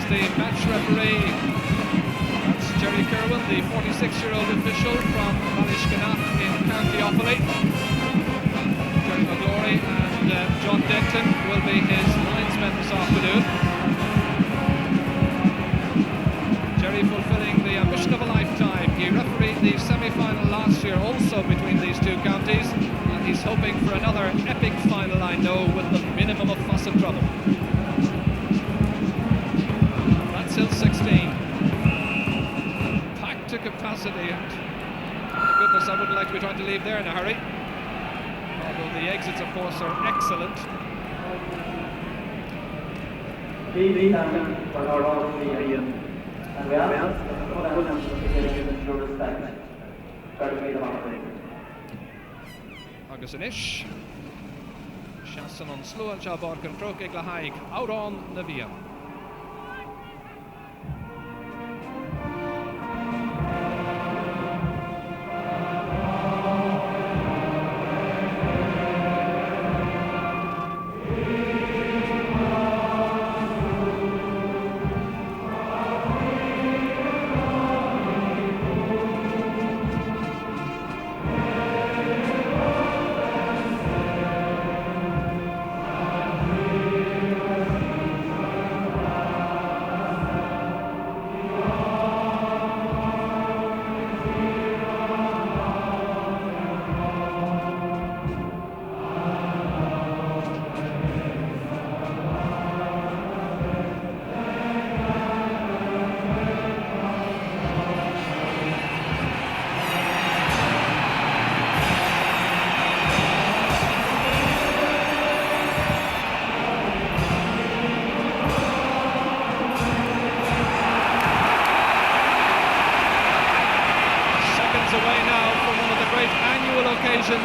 the match referee. That's Jerry Kerwin, the 46-year-old official from Ballyskinnath in County Offaly. Jerry McGlory and John Denton will be his linesmen this afternoon. Jerry fulfilling the ambition of a lifetime. He refereed the semi-final last year also between these two counties, and he's hoping for another epic final, I know, with the minimum of fuss and trouble. That's Hill 16. Packed to capacity, and my goodness, I wouldn't like to be trying to leave there in a hurry. Although the exits, of course, are excellent. And we ask that the full answer to the due respect. Agus anish. Shasan on Sluan Jabor Controke Glahaig out on Navia.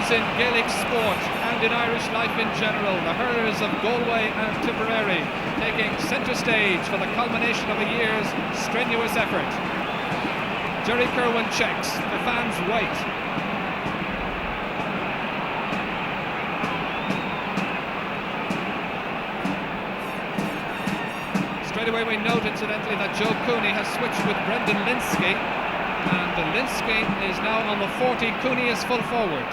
In Gaelic sport and in Irish life in general, the hurlers of Galway and Tipperary taking centre stage for the culmination of a year's strenuous effort. Jerry Kerwin checks, the fans wait. Straight away we note, incidentally, that Joe Cooney has switched with Brendan Linsky, and Linsky is now on the 40. Cooney is full forward.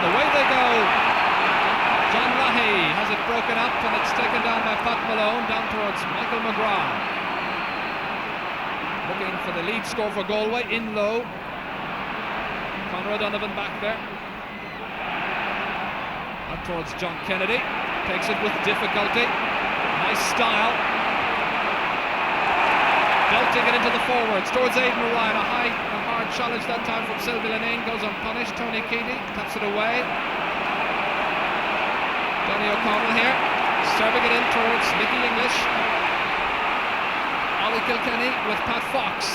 Away they go. John Lahey has it broken up, and it's taken down by Pat Malone down towards Michael McGrath. Looking for the lead score for Galway, in low. Conrad Donovan back there. Out towards John Kennedy. Takes it with difficulty. Nice style. Belting it into the forwards towards Aidan Ryan. A hard challenge that time from Sylvie Lane goes unpunished. Tony Keady taps it away. Donny O'Connell here, serving it in towards Nicky English. Ollie Kilkenny with Pat Fox.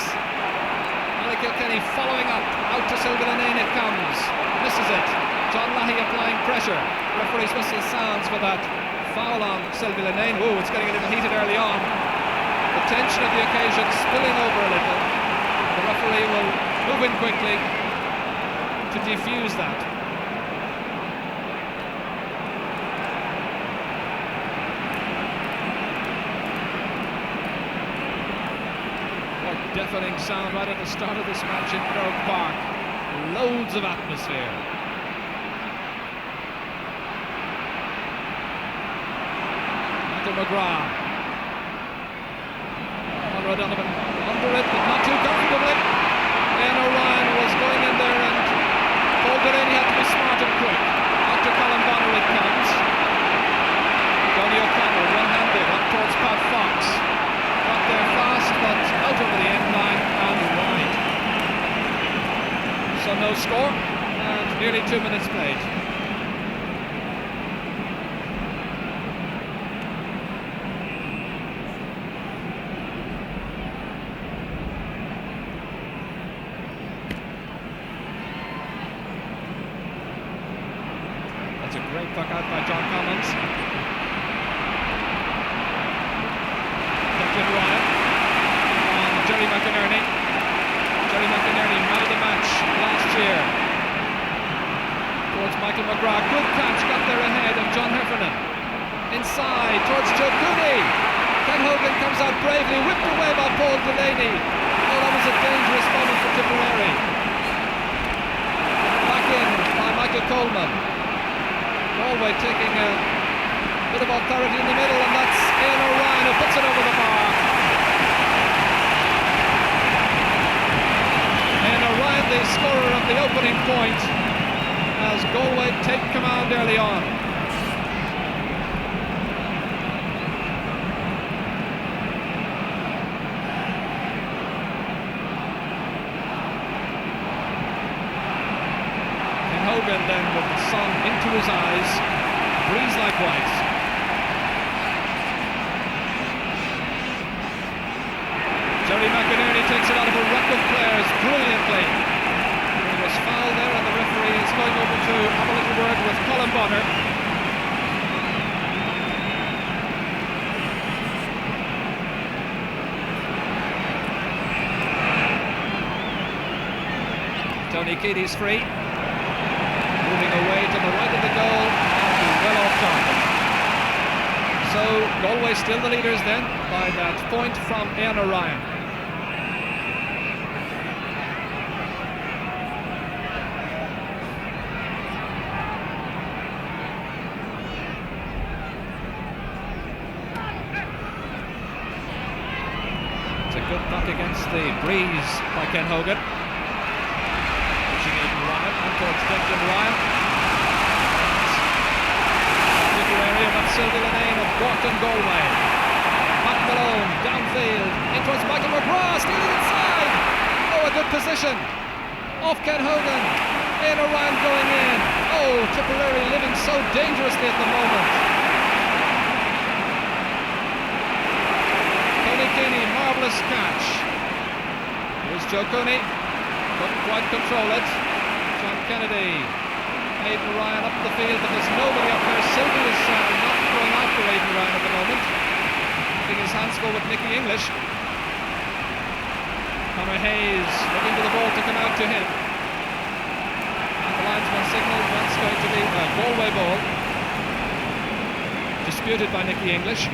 Ollie Kilkenny following up. Out to Sylvie Lane it comes. Misses it. John Lahey applying pressure. Referee's whistle sounds for that foul on Sylvie Lane. Whoa, it's getting a little heated early on. The tension of the occasion spilling over a little. The referee will move in quickly to defuse that. What deafening sound right at the start of this match in Croke Park. Loads of atmosphere. Michael McGrath. Conrad Donovan under it, but not too comfortably. Ian O'Ryan was going in there and Paul Delaney had to be smart and quick. Out to Colin Bonner it comes. Donny O'Connell one-handed up towards Pat Fox. Got there fast, but out over the end line and wide. So no score and nearly 2 minutes played. That's a great puck out by John Collins. Captain Ryan and Jerry McInerney. Jerry McInerney man of the match last year. Towards Michael McGrath. Good catch, got there ahead of John Heffernan. inside towards Joe Cooney. Ken Hogan comes out bravely, whipped away by Paul Delaney. Oh, that was a dangerous moment for Tipperary. Back in by Michael Coleman. Galway taking a bit of authority in the middle, and that's Ian O'Ryan who puts it over the bar. Ian O'Ryan, the scorer of the opening point, as Galway take command early on. Ken Hogan then with the sun into his eyes, breathes like white. Jerry McInerney takes it out of a ruck of players brilliantly. He was fouled there, and the referee is going over to have a little word with Colin Bonner. Tony Keady's free. Moving away to the right of the goal, and well off target. So Galway still the leaders then by that point from Ian O'Ryan. It's a good knock against the breeze by Ken Hogan. Pushing Aidan Ryan and towards Declan Ryan. Tipperary, and that's Sylvie Lane of Gorton, Galway. Matt Malone downfield in towards Michael McGrath, stealing inside. Oh, a good position off Ken Hogan. Ian O'Ryan going in. Oh, Tipperary living so dangerously at the moment. Tony Keaney, marvellous catch. Here's Joe Cooney, couldn't quite control it. John Kennedy, Aidan Ryan up the field, but there's nobody up there. Sylvie is not going after Aidan Ryan at the moment. Getting his hands full with Nicky English. Conor Hayes looking for the ball to come out to him. And the linesman signalled that's going to be a Galway ball. Disputed by Nicky English.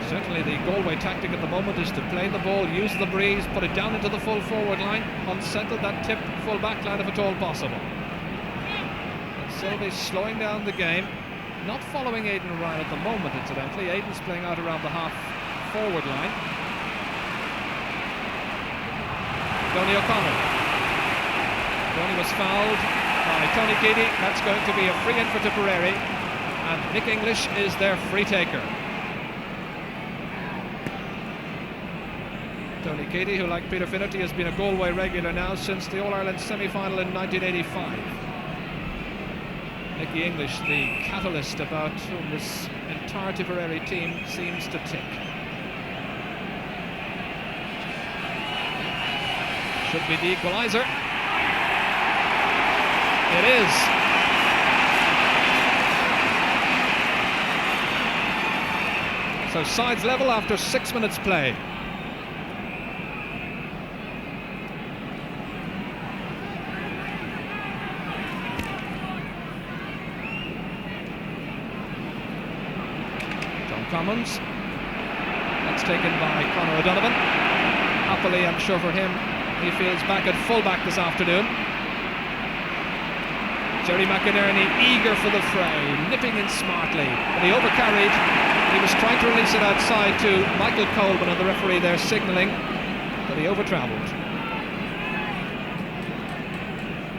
Certainly the Galway tactic at the moment is to play the ball, use the breeze, put it down into the full forward line, unsettle that tip full back line if at all possible. And Sylvie slowing down the game, not following Aidan Ryan at the moment incidentally. Aidan's playing out around the half forward line. Tony O'Connor. Tony was fouled by Tony Keady. That's going to be a free in for Tipperary, and Nick English is their free taker. Tony Keady, who like Peter Finnerty has been a Galway regular now since the All-Ireland semi-final in 1985. Nicky English, the catalyst about whom this entire Tipperary team seems to tick. Should be the equaliser. It is. So sides level after 6 minutes play. Commons. That's taken by Conor O'Donovan. Happily, I'm sure for him, he feels back at fullback this afternoon. Jerry McInerney eager for the fray, nipping in smartly, but he overcarried. He was trying to release it outside to Michael Coleman, and the referee there signalling that he over-travelled.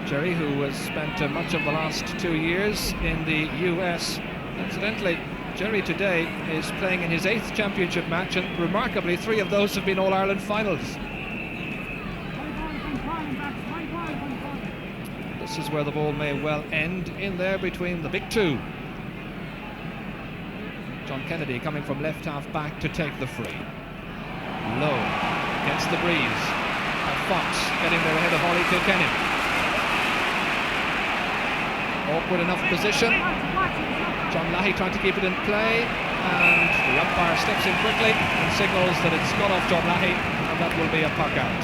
Jerry, who has spent much of the last 2 years in the US. Incidentally, Jerry today is playing in his 8th championship match, and remarkably 3 of those have been All-Ireland finals. This is where the ball may well end, in there between the big two. John Kennedy coming from left half back to take the free. Low against the breeze. Fox getting there ahead of Ollie Kilkenny. Awkward enough position. John Lahey trying to keep it in play, and the umpire steps in quickly and signals that it's not off John Lahey, and that will be a puck out.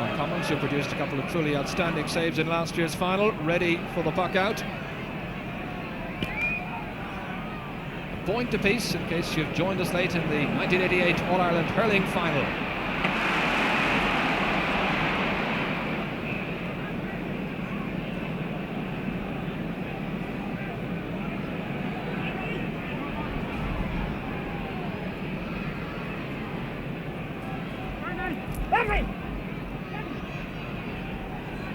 Con Commons, who produced a couple of truly outstanding saves in last year's final, ready for the puck out. A point apiece in case you've joined us late in the 1988 All-Ireland Hurling final.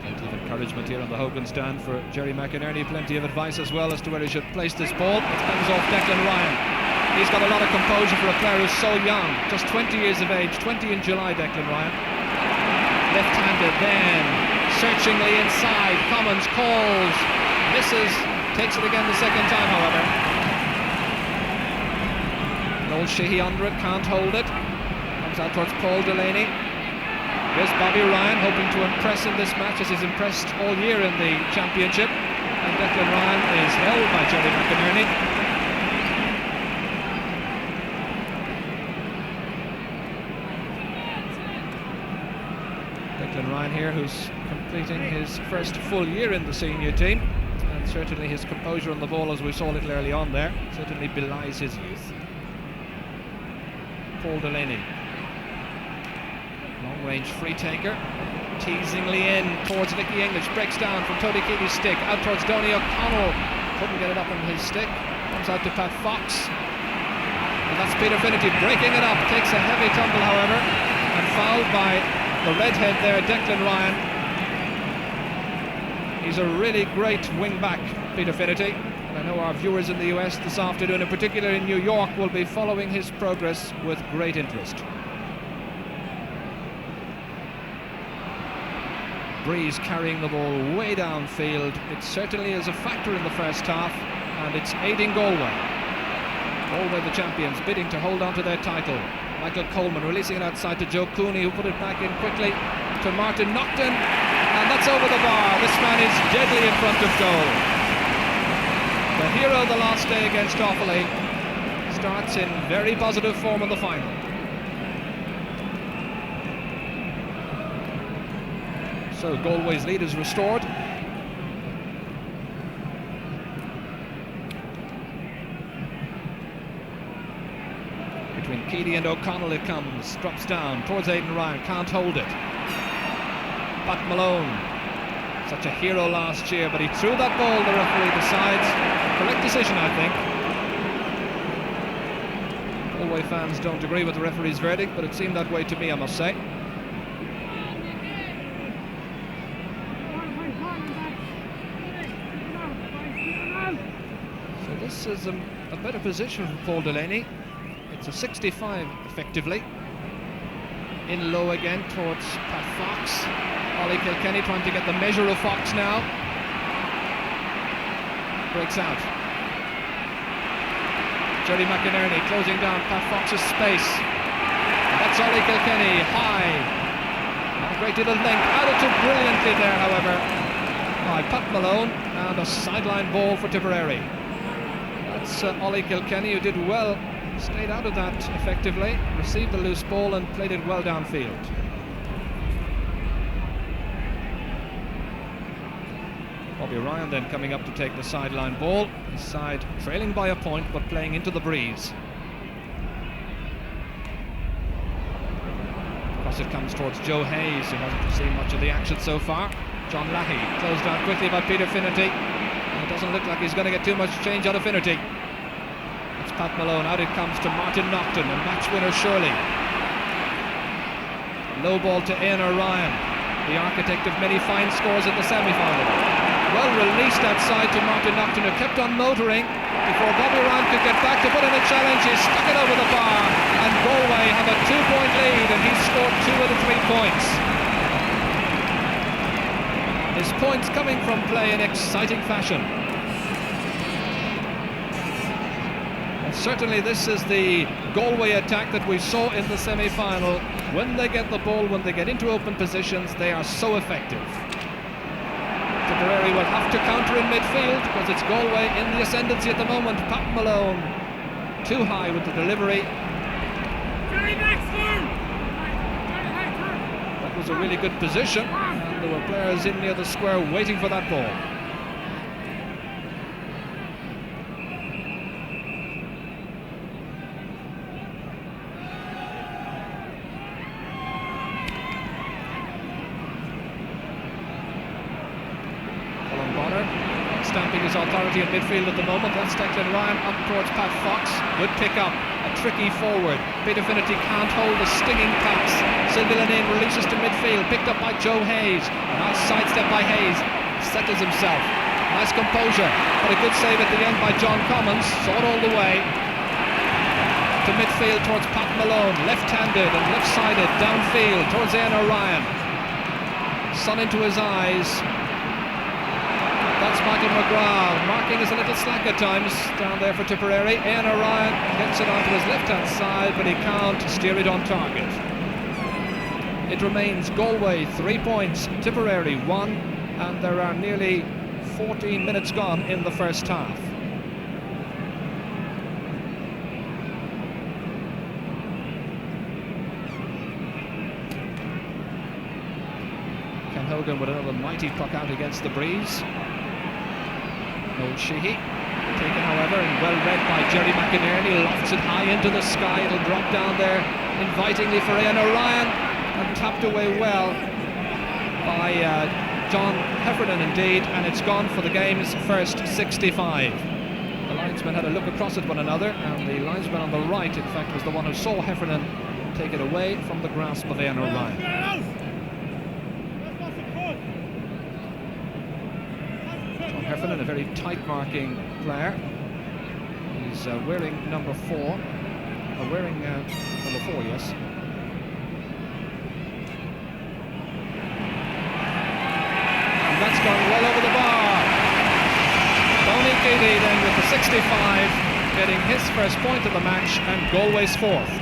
Plenty of encouragement here on the Hogan stand for Jerry McInerney. Plenty of advice as well as to where he should place this ball. It comes off Declan Ryan. He's got a lot of composure for a player who's so young. Just 20 years of age. 20 in July, Declan Ryan. Left-handed then. Searchingly inside. Commons calls. Misses. Takes it again the second time, however. Noel Sheehy under it. Can't hold it. Comes out towards Paul Delaney. Here's Bobby Ryan, hoping to impress in this match as he's impressed all year in the championship. And Declan Ryan is held by Jerry McInerney. Declan Ryan here, who's completing his first full year in the senior team. And certainly his composure on the ball, as we saw a little early on there, certainly belies his youth. Paul Delaney. Long-range free taker, teasingly in towards Nicky English, breaks down from Tony Keely's stick, out towards Donny O'Connell, couldn't get it up on his stick, comes out to Pat Fox, and that's Peter Finnerty breaking it up, takes a heavy tumble however, and fouled by the redhead there, Declan Ryan. He's a really great wing-back, Peter Finnerty, and I know our viewers in the US this afternoon, in particular in New York, will be following his progress with great interest. Breeze carrying the ball way downfield. It certainly is a factor in the first half, and it's aiding Galway. Galway, the champions, bidding to hold on to their title. Michael Coleman releasing it outside to Joe Cooney, who put it back in quickly to Martin Naughton, and that's over the bar. This man is deadly in front of goal. The hero the last day against Offaly starts in very positive form in the final. So Galway's lead is restored. Between Keely and O'Connell it comes, drops down towards Aidan Ryan, can't hold it. Pat Malone, such a hero last year, but he threw that ball, the referee decides. Correct decision, I think. Galway fans don't agree with the referee's verdict, but it seemed that way to me, I must say. This is a better position for Paul Delaney. It's a 65 effectively. In low again towards Pat Fox. Ollie Kilkenny trying to get the measure of Fox now. Breaks out. Jerry McInerney closing down Pat Fox's space. That's Ollie Kilkenny high. Not a great deal of length. Added to brilliantly there, however, by Pat Malone, and a sideline ball for Tipperary. That's Ollie Kilkenny, who did well, stayed out of that effectively, received the loose ball and played it well downfield. Bobby Ryan then coming up to take the sideline ball. His side trailing by a point but playing into the breeze. Across it comes towards Joe Hayes, who hasn't seen much of the action so far. John Lahey closed down quickly by Peter Finnerty. It doesn't look like he's going to get too much change out of Finnerty. It's Pat Malone. Out it comes to Martin Naughton, and match winner surely. Low ball to Éanna Ryan, the architect of many fine scores at the semi-final. Well released outside to Martin Naughton, who kept on motoring before Bobby Ryan could get back to put in a challenge. He stuck it over the bar, and Galway have a 2-point lead, and he scored 2 of the 3 points. His points coming from play in exciting fashion. And certainly this is the Galway attack that we saw in the semi-final. When they get the ball, when they get into open positions, they are so effective. Tipperary will have to counter in midfield because it's Galway in the ascendancy at the moment. Pat Malone too high with the delivery. That was was a really good position, and there were players in near the square waiting for that ball. Stamping his authority in midfield at the moment. That's Declan Ryan up towards Pat Fox. Good pick up, a tricky forward. Peter Finnerty can't hold the stinging pass. Sylvie Lane releases to midfield, picked up by Joe Hayes. A nice sidestep by Hayes, settles himself. Nice composure, but a good save at the end by John Commons. Saw it all the way to midfield towards Pat Malone, left-handed and left-sided downfield towards Ian O'Ryan. Sun into his eyes. That's Michael McGrath, marking is a little slack at times down there for Tipperary. Ian O'Ryan gets it onto his left-hand side, but he can't steer it on target. It remains Galway 3 points, Tipperary 1, and there are nearly 14 minutes gone in the first half. Ken Hogan with another mighty puck out against the breeze. Noel Sheehy, taken however and well read by Jerry McInerney, lofts it high into the sky. It'll drop down there invitingly for Ian O'Ryan, and tapped away well by John Heffernan indeed, and it's gone for the game's first 65. The linesmen had a look across at one another, and the linesman on the right in fact was the one who saw Heffernan take it away from the grasp of Ian O'Ryan. Heffernan, a very tight marking player. He's wearing number 4. Wearing number 4, yes. And that's gone well over the bar. Tony Keady then with the 65, getting his first point of the match, and Galway's 4th.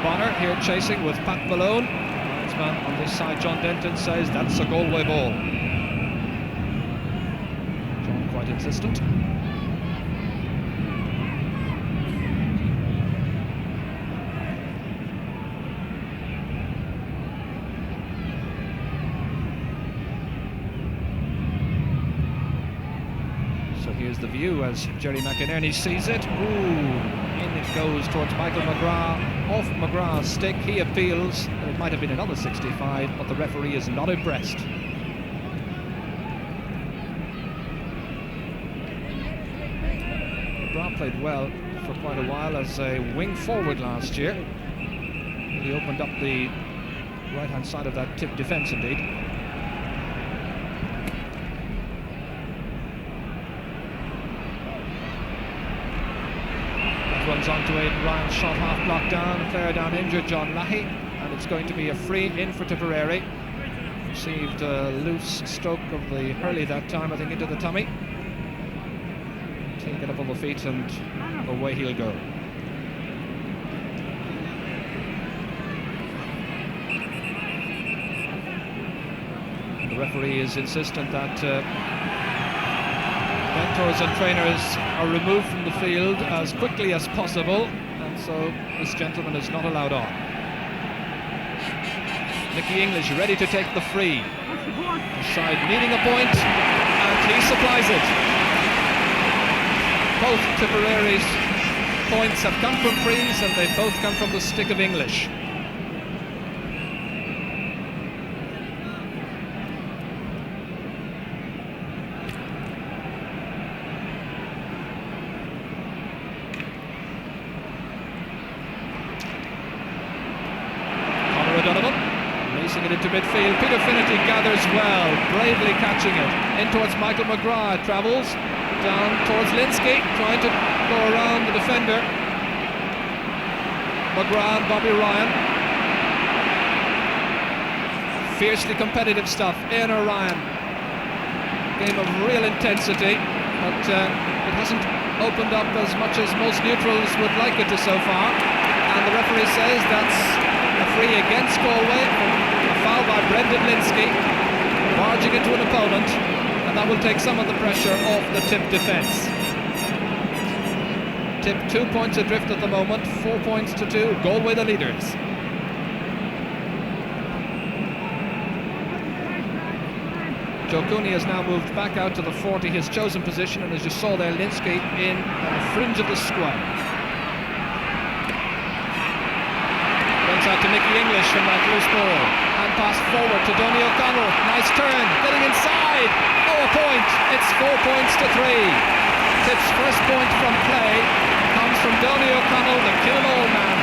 Bonner here chasing with Pat Malone. Linesman on this side, John Denton, says that's a Galway ball. John quite insistent. So here's the view as Jerry McInerney sees it. Ooh. In it goes towards Michael McGrath, off McGrath's stick. He appeals, and it might have been another 65, but the referee is not impressed. McGrath played well for quite a while as a wing forward last year. He opened up the right-hand side of that tip defence indeed. Runs on to Aidan Ryan, shot half blocked down, a player down injured, John Lahey, and it's going to be a free in for Tipperary. Received a loose stroke of the hurley that time, I think into the tummy. Take it up on the feet and away he'll go. The referee is insistent that mentors and trainers are removed from the field as quickly as possible, and so this gentleman is not allowed on. Nicky English ready to take the free. The side needing a point, and he supplies it. Both Tipperary's points have come from frees, and they both come from the stick of English. It into midfield. Peter Finnerty gathers well, bravely catching it. In towards Michael McGrath, travels down towards Linsky, trying to go around the defender. McGrath and Bobby Ryan. Fiercely competitive stuff. Ian O'Ryan. Game of real intensity, but it hasn't opened up as much as most neutrals would like it to so far. And the referee says that's a free against Galway. A foul by Brendan Linsky. Bar charging into an opponent, and that will take some of the pressure off the Tip defence. Tip 2 points adrift at the moment, 4 points to 2. Galway the leaders. Joe Cooney has now moved back out to the 40, his chosen position, and as you saw there, Linsky in on the fringe of the square. Runs out to Nicky English from that loose ball. Hand pass forward to Donny O'Connell. Nice turn, getting inside. Oh, a point. It's 4 points to 3. Tip's first point from play comes from Donny O'Connell, the kill-all man.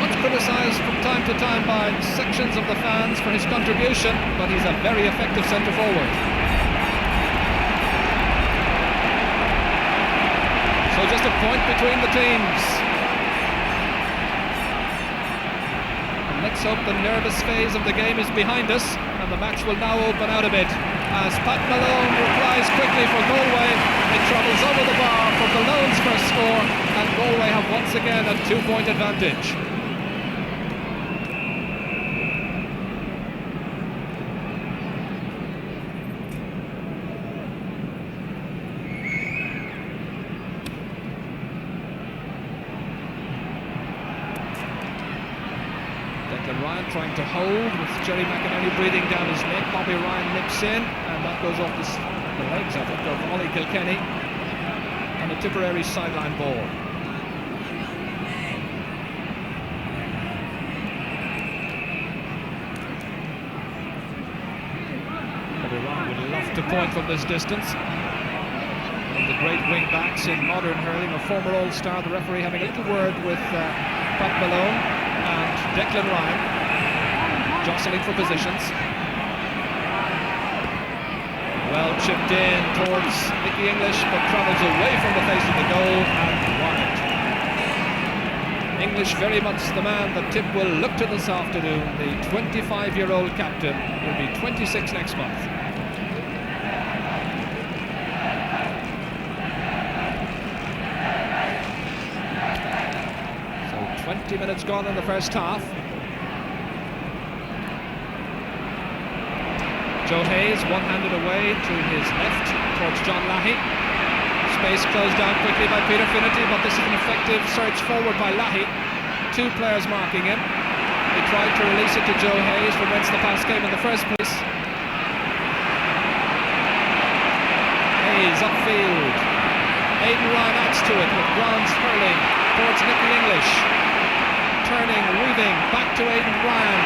Much criticised from time to time by sections of the fans for his contribution, but he's a very effective centre-forward. So just a point between the teams. Let's hope the nervous phase of the game is behind us and the match will now open out a bit. As Pat Malone replies quickly for Galway, it travels over the bar for Malone's first score, and Galway have once again a 2-point advantage. Ryan trying to hold with Jerry McInerney breathing down his neck. Bobby Ryan nips in, and that goes off the legs, I think, of Ollie Kilkenny, and a Tipperary sideline ball. Bobby Ryan would love to point from this distance. One of the great wing backs in modern hurling, a former All-Star. The referee having a little word with Pat Malone and Declan Ryan, jostling for positions. Well chipped in towards Nicky English, but travels away from the face of the goal and wide. English very much the man that Tip will look to this afternoon. The 25-year-old captain will be 26 next month. So 20 minutes gone in the first half. Joe Hayes one-handed away to his left towards John Lahey. Space closed down quickly by Peter Finnerty, but this is an effective search forward by Lahey. 2 players marking him. He tried to release it to Joe Hayes, from whence the pass came in the first place. Hayes upfield. Aidan Ryan adds to it with Brown's hurling towards Nicky English. Turning, weaving, back to Aidan Ryan.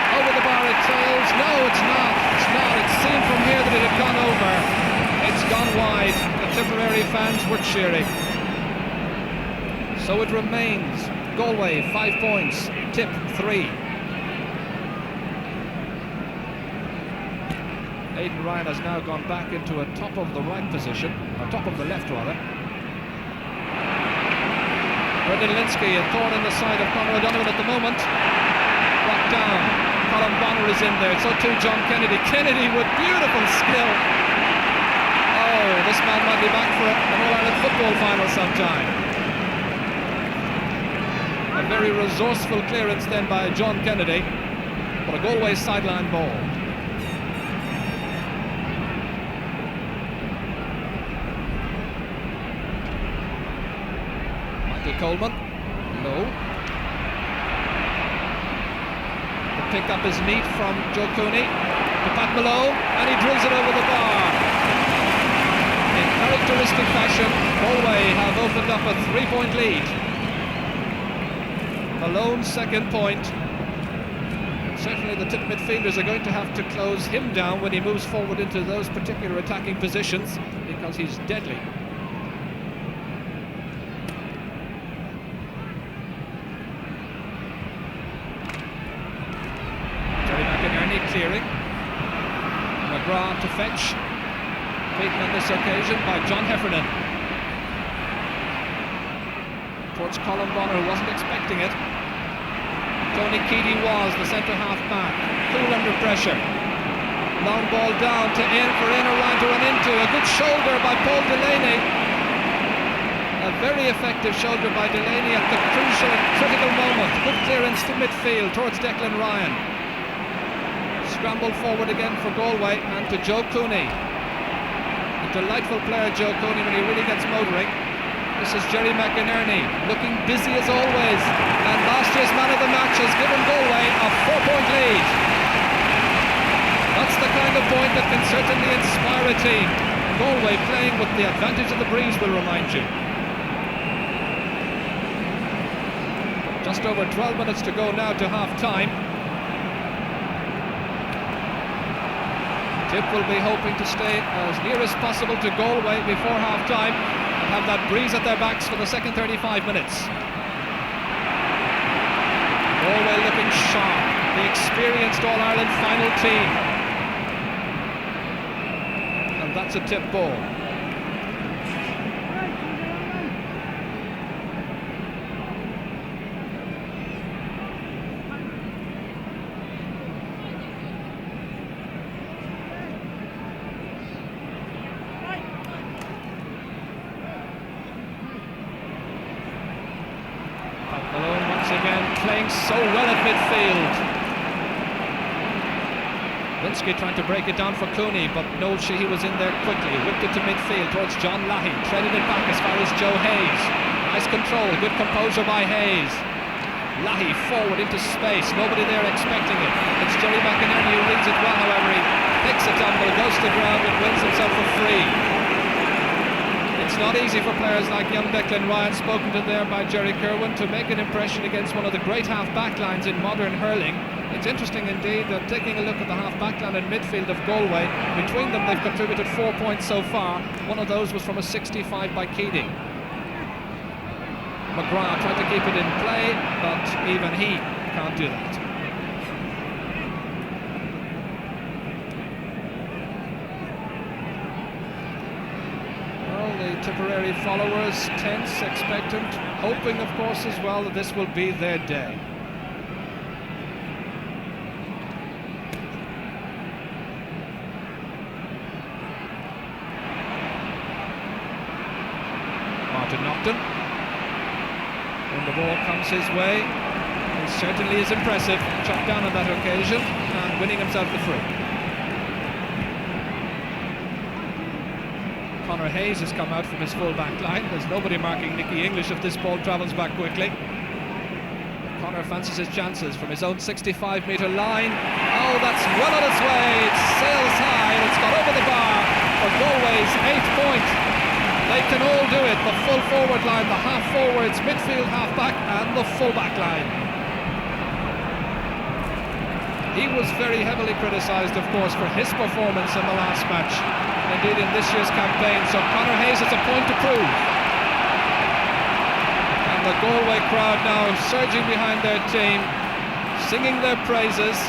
Over the bar it trails. No, it's not. It's not. It seemed from here that it had gone over. It's gone wide. The Tipperary fans were cheering. So it remains Galway 5 points, Tip 3. Aidan Ryan has now gone back into a top of the right position, or top of the left rather. Brendan Linsky, a thorn in the side of Conor O'Donovan at the moment. Brought down. Colin Bonner is in there, so too John Kennedy. Kennedy with beautiful skill. Oh, this man might be back for an All-Ireland football final sometime. A very resourceful clearance then by John Kennedy, but a Galway sideline ball. Michael Coleman, low. Picked up his meat from Joe Cooney to Pat Malone, and he drills it over the bar. In characteristic fashion, Galway have opened up a 3-point lead. Malone's second point. Certainly the Tip midfielders are going to have to close him down when he moves forward into those particular attacking positions, because he's deadly. Clearing. McGrath to fetch. Beaten on this occasion by John Heffernan. Towards Colin Bonner, who wasn't expecting it. Tony Keady was the centre-half back. Cool under pressure. Long ball down to Éanna Ryan to run into. A good shoulder by Paul Delaney. A very effective shoulder by Delaney at the crucial and critical moment. Good clearance to midfield towards Declan Ryan. scramble forward again for Galway, and to Joe Cooney. A delightful player, Joe Cooney, when he really gets motoring. This is Jerry McInerney, looking busy as always, and last year's man of the match has given Galway a 4-point lead. That's the kind of point that can certainly inspire a team. Galway playing with the advantage of the breeze, will remind you. Just over 12 minutes to go now to half-time. Tip will be hoping to stay as near as possible to Galway before half-time and have that breeze at their backs for the second 35 minutes. Galway looking sharp, the experienced All-Ireland final team. And that's a tip ball. Playing so well at midfield. Linsky trying to break it down for Cooney, but Noel Sheehy was in there quickly, whipped it to midfield towards John Lahey, threaded it back as far as Joe Hayes. Nice control, good composure by Hayes. Lahey forward into space, nobody there expecting it. It's Jerry McInerney who reads it well, however, he picks a tumble, goes to the ground and wins himself a free. It's not easy for players like young Declan Ryan, spoken to there by Jerry Kirwan, to make an impression against one of the great half-back lines in modern hurling. It's interesting indeed that taking a look at the half-back line and midfield of Galway, between them they've contributed 4 points so far. One of those was from a 65 by Keating. McGrath tried to keep it in play, but even he can't do that. Tipperary followers tense, expectant, hoping of course as well that this will be their day. Martin Naughton, when the ball comes his way, he certainly is impressive, chopped down on that occasion and winning himself the free. Conor Hayes has come out from his full-back line. There's nobody marking Nicky English if this ball travels back quickly. Conor fancies his chances from his own 65-metre line. Oh, that's well on its way. It sails high and it's got over the bar for Galway's 8th point. They can all do it. The full forward line, the half-forwards, midfield, half-back and the full-back line. He was very heavily criticised, of course, for his performance in the last match. Indeed in this year's campaign, so Conor Hayes has a point to prove. And the Galway crowd now surging behind their team, singing their praises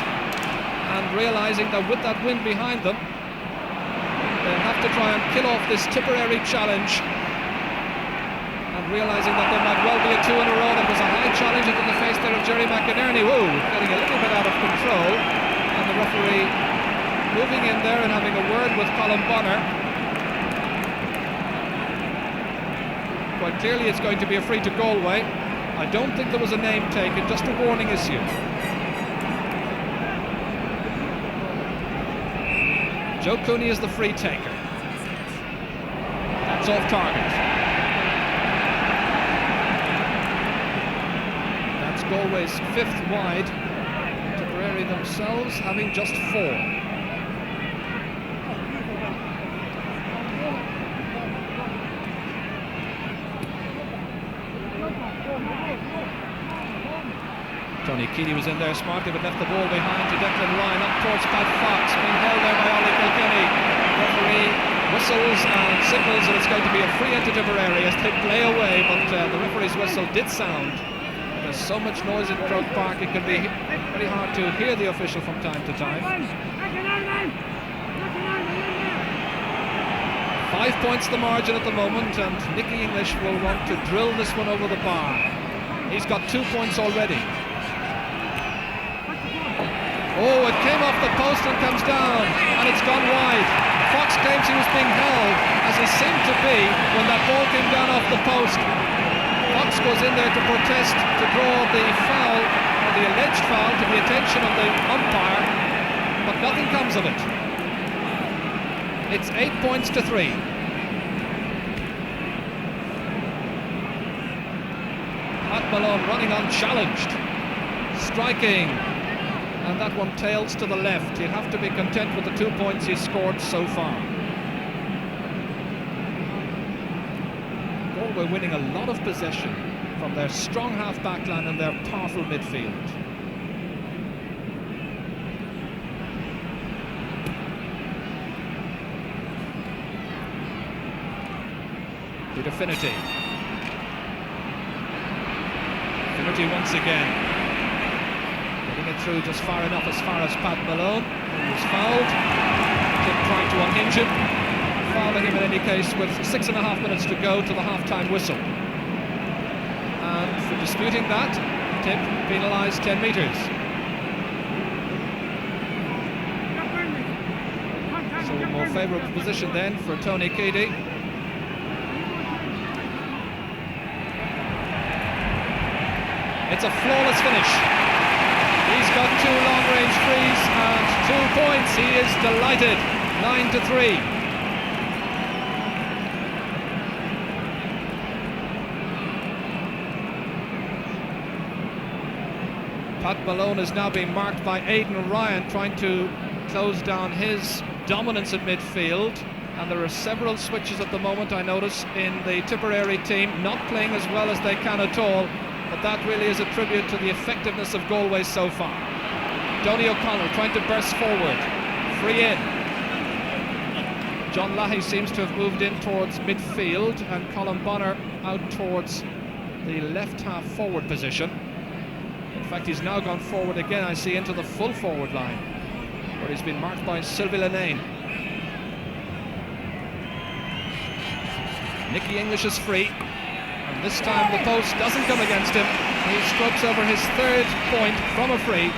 and realising that with that win behind them, they'll have to try and kill off this Tipperary challenge, and realising that there might well be a 2 in a row. That was a high challenge into the face there of Jerry McInerney. Whoa, getting a little bit out of control, and the referee moving in there and having a word with Colin Bonner. Quite clearly it's going to be a free to Galway. I don't think there was a name taken, just a warning issue. Joe Cooney is the free taker. That's off target. That's Galway's 5th wide. Tipperary themselves having just 4. Tony Keady was in there smartly, but left the ball behind to Declan Ryan, up towards Pat Fox, being held there by Ollie Kilkenny. Referee whistles and signals that it's going to be a free into Tipperary as they play away, but the referee's whistle did sound. There's so much noise in Croke Park, it can be very hard to hear the official from time to time. 5 points the margin at the moment, and Nicky English will want to drill this one over the bar. He's got 2 points already. Oh, it came off the post and comes down, and it's gone wide. Fox claims he was being held, as he seemed to be when that ball came down off the post. Fox goes in there to protest, to draw the foul, or the alleged foul, to the attention of the umpire, but nothing comes of it. It's 8 points to 3. Pat Malone running unchallenged, striking, and that one tails to the left. He'll have to be content with the 2 points he's scored so far. Galway winning a lot of possession from their strong half-back line and their powerful midfield. Peter Finnerty. Finnerty once again. Getting it through just far enough as far as Pat Malone, who was fouled. Tip trying to unhinge him. Fouling him in any case with 6.5 minutes to go to the half-time whistle. And for disputing that, Tip penalised 10 metres. So a more favourable position then for Tony Keady. It's a flawless finish. He's got 2 long-range frees and 2 points. He is delighted. 9 to 3. Pat Malone is now being marked by Aidan Ryan, trying to close down his dominance at midfield. And there are several switches at the moment, I notice, in the Tipperary team, not playing as well as they can at all. But that really is a tribute to the effectiveness of Galway so far. Donny O'Connell trying to burst forward. Free in. John Lahey seems to have moved in towards midfield, and Colin Bonner out towards the left half forward position. In fact, he's now gone forward again, I see, into the full forward line, where he's been marked by Sylvie Lane. Nicky English is free. And this time the post doesn't come against him. He strokes over his 3rd point from a free,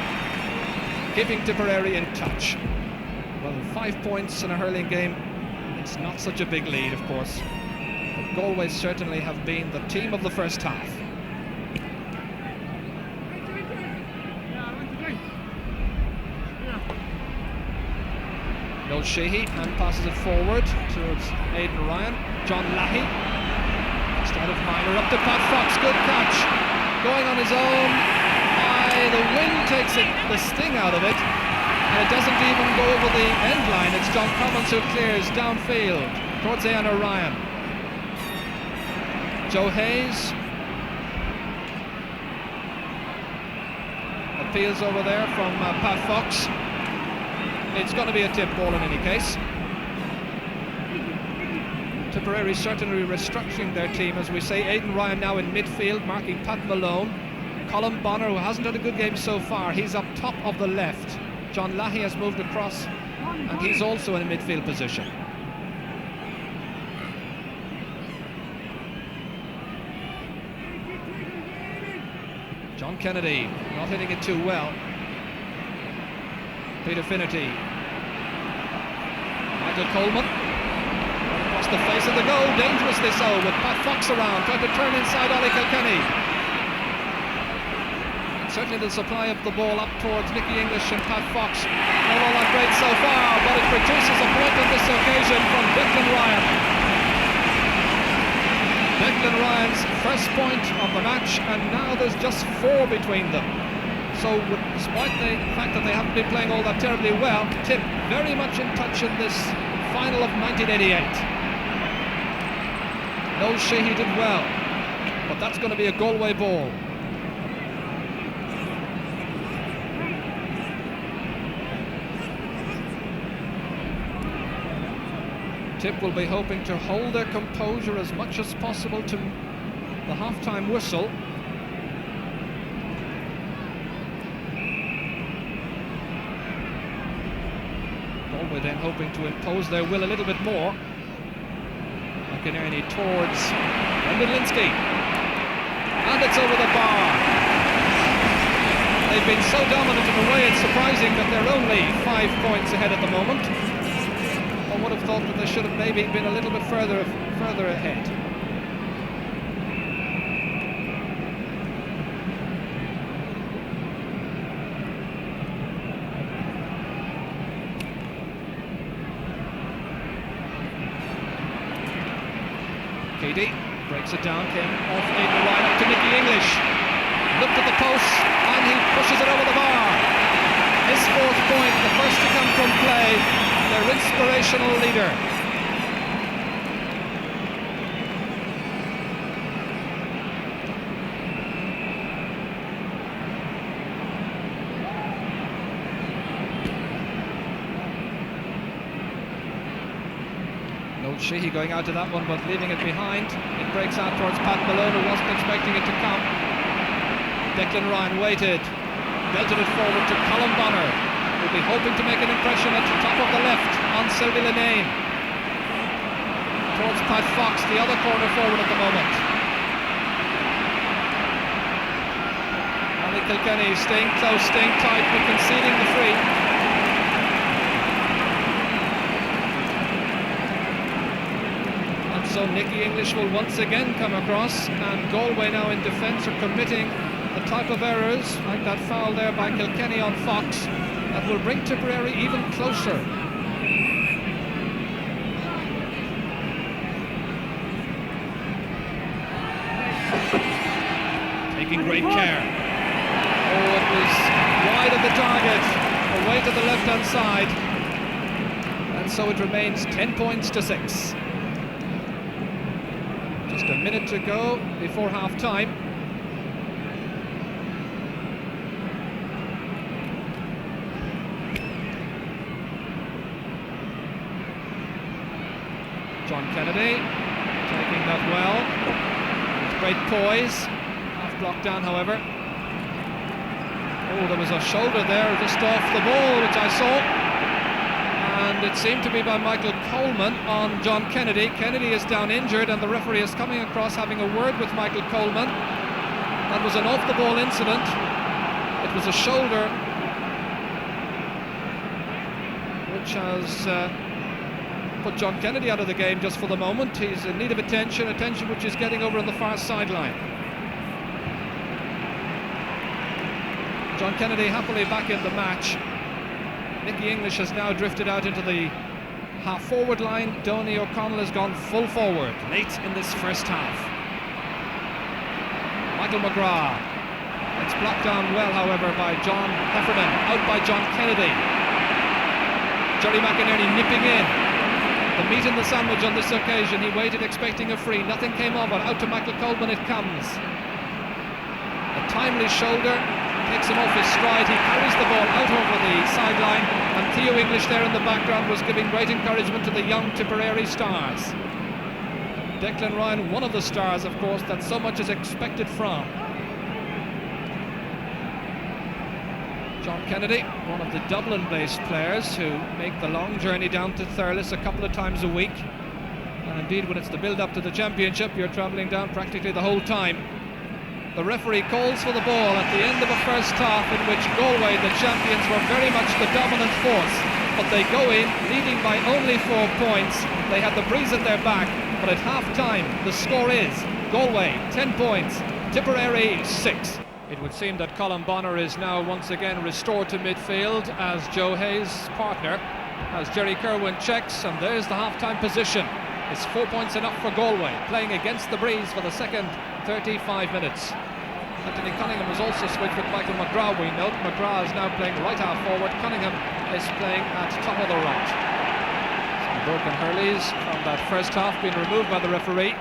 keeping Tipperary in touch. Well, 5 points in a hurling game, it's not such a big lead, of course. But Galway certainly have been the team of the first half. Noel Sheehy and passes it forward towards Aidan Ryan. John Lahey. Out of minor, up to Pat Fox, good catch, going on his own. The wind takes the sting out of it, and it doesn't even go over the end line. It's John Commons who clears downfield towards Aidan Ryan. Joe Hayes appeals over there from Pat Fox. It's going to be a tip ball in any case. Tipperary certainly restructuring their team, as we say. Aidan Ryan now in midfield, marking Pat Malone. Colin Bonner, who hasn't had a good game so far, he's up top of the left. John Lahey has moved across, and he's also in a midfield position. John Kennedy not hitting it too well. Peter Finnerty. Michael Coleman. The face of the goal, dangerously so, with Pat Fox around, trying to turn inside Ollie Kilkenny. Certainly the supply of the ball up towards Nicky English and Pat Fox. Not all that great so far, but it produces a point on this occasion from Declan Ryan. Declan Ryan's first point of the match, and now there's just 4 between them. So despite the fact that they haven't been playing all that terribly well, Tip very much in touch in this final of 1988. Noel Sheehy did well, but that's going to be a Galway ball. Tip will be hoping to hold their composure as much as possible to the half-time whistle. Galway then hoping to impose their will a little bit more. McInerney towards Linsky, and it's over the bar. They've been so dominant in a way, it's surprising that they're only 5 points ahead at the moment. I would have thought that they should have maybe been a little bit further ahead. Keady breaks it down, came off Aidan Ryan up to Nicky English. Looked at the post and he pushes it over the bar. His fourth point, the first to come from play, their inspirational leader. Noel Sheehy going out to that one but leaving it behind. It breaks out towards Pat Malone, who wasn't expecting it to come. Declan Ryan waited, belted it forward to Colin Bonner, who'll be hoping to make an impression at the top of the left on Sylvie Lane. Towards Pat Fox, the other corner forward at the moment. Ali Kilkenny staying close, staying tight, but conceding the free. So Nicky English will once again come across, and Galway now in defence are committing the type of errors, like that foul there by Kilkenny on Fox, that will bring Tipperary even closer. Taking great care. Oh, it was wide of the target, away to the left-hand side, and so it remains 10 points to 6. Just a minute to go before half-time. John Kennedy taking that well. With great poise. Half blocked down, however. Oh, there was a shoulder there just off the ball, which I saw. And it seemed to be by Michael Coleman on John Kennedy. Kennedy is down injured and the referee is coming across having a word with Michael Coleman. That was an off-the-ball incident. It was a shoulder which has put John Kennedy out of the game just for the moment. He's in need of attention which is getting over on the far sideline. John Kennedy happily back in the match. Nicky English has now drifted out into the half-forward line. Donny O'Connell has gone full forward late in this first half. Michael McGrath. It's blocked down well, however, by John Heffernan. Out by John Kennedy. Jerry McInerney nipping in. The meat in the sandwich on this occasion. He waited expecting a free. Nothing came of it. Out to Michael Coleman it comes. A timely shoulder. Takes him off his stride, he carries the ball out over the sideline, and Theo English there in the background was giving great encouragement to the young Tipperary stars. Declan Ryan, one of the stars, of course, that so much is expected from. John Kennedy, one of the Dublin-based players who make the long journey down to Thurles a couple of times a week, and indeed when it's the build-up to the championship, you're travelling down practically the whole time. The referee calls for the ball at the end of a first half in which Galway, the champions, were very much the dominant force. But they go in, leading by only 4 points. They had the breeze at their back, but at half-time, the score is Galway 10 points, Tipperary 6. It would seem that Colin Bonner is now once again restored to midfield as Joe Hayes' partner, as Jerry Kerwin checks, and there's the half-time position. It's 4 points enough for Galway, playing against the breeze for the second 35 minutes. Anthony Cunningham has also switched with Michael McGrath, we note. McGrath is now playing right half forward. Cunningham is playing at top of the right. Some broken hurleys from that first half being removed by the referee.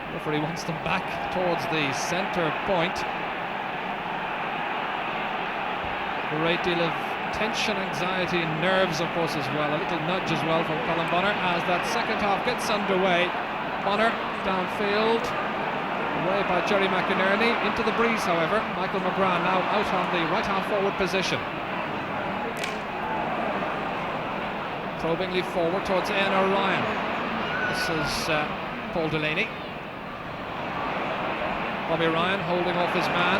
The referee wants them back towards the centre point. Great deal of tension, anxiety, nerves, of course, as well. A little nudge as well from Colin Bonner as that second half gets underway. Bonner downfield, away by Jerry McInerney, into the breeze, however. Michael McGrath now out on the right half forward position. Probingly forward towards Ian O'Ryan. This is Paul Delaney. Bobby Ryan holding off his man.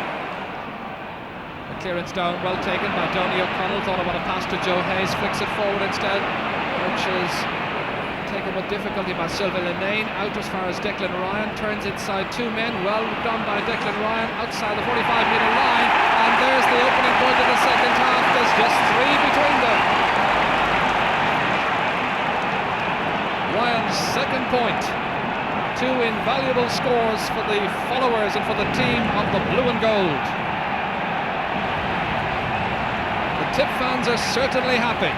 The clearance down, well taken by Donny O'Connell. Thought about a pass to Joe Hayes, flicks it forward instead, which is taken with difficulty by Sylvie Lane. Out as far as Declan Ryan, turns inside 2 men. Well done by Declan Ryan, outside the 45-metre line, and there's the opening point of the second half. There's just 3 between them. Ryan's second point. Two invaluable scores for the followers and for the team of the blue and gold. The Tip fans are certainly happy.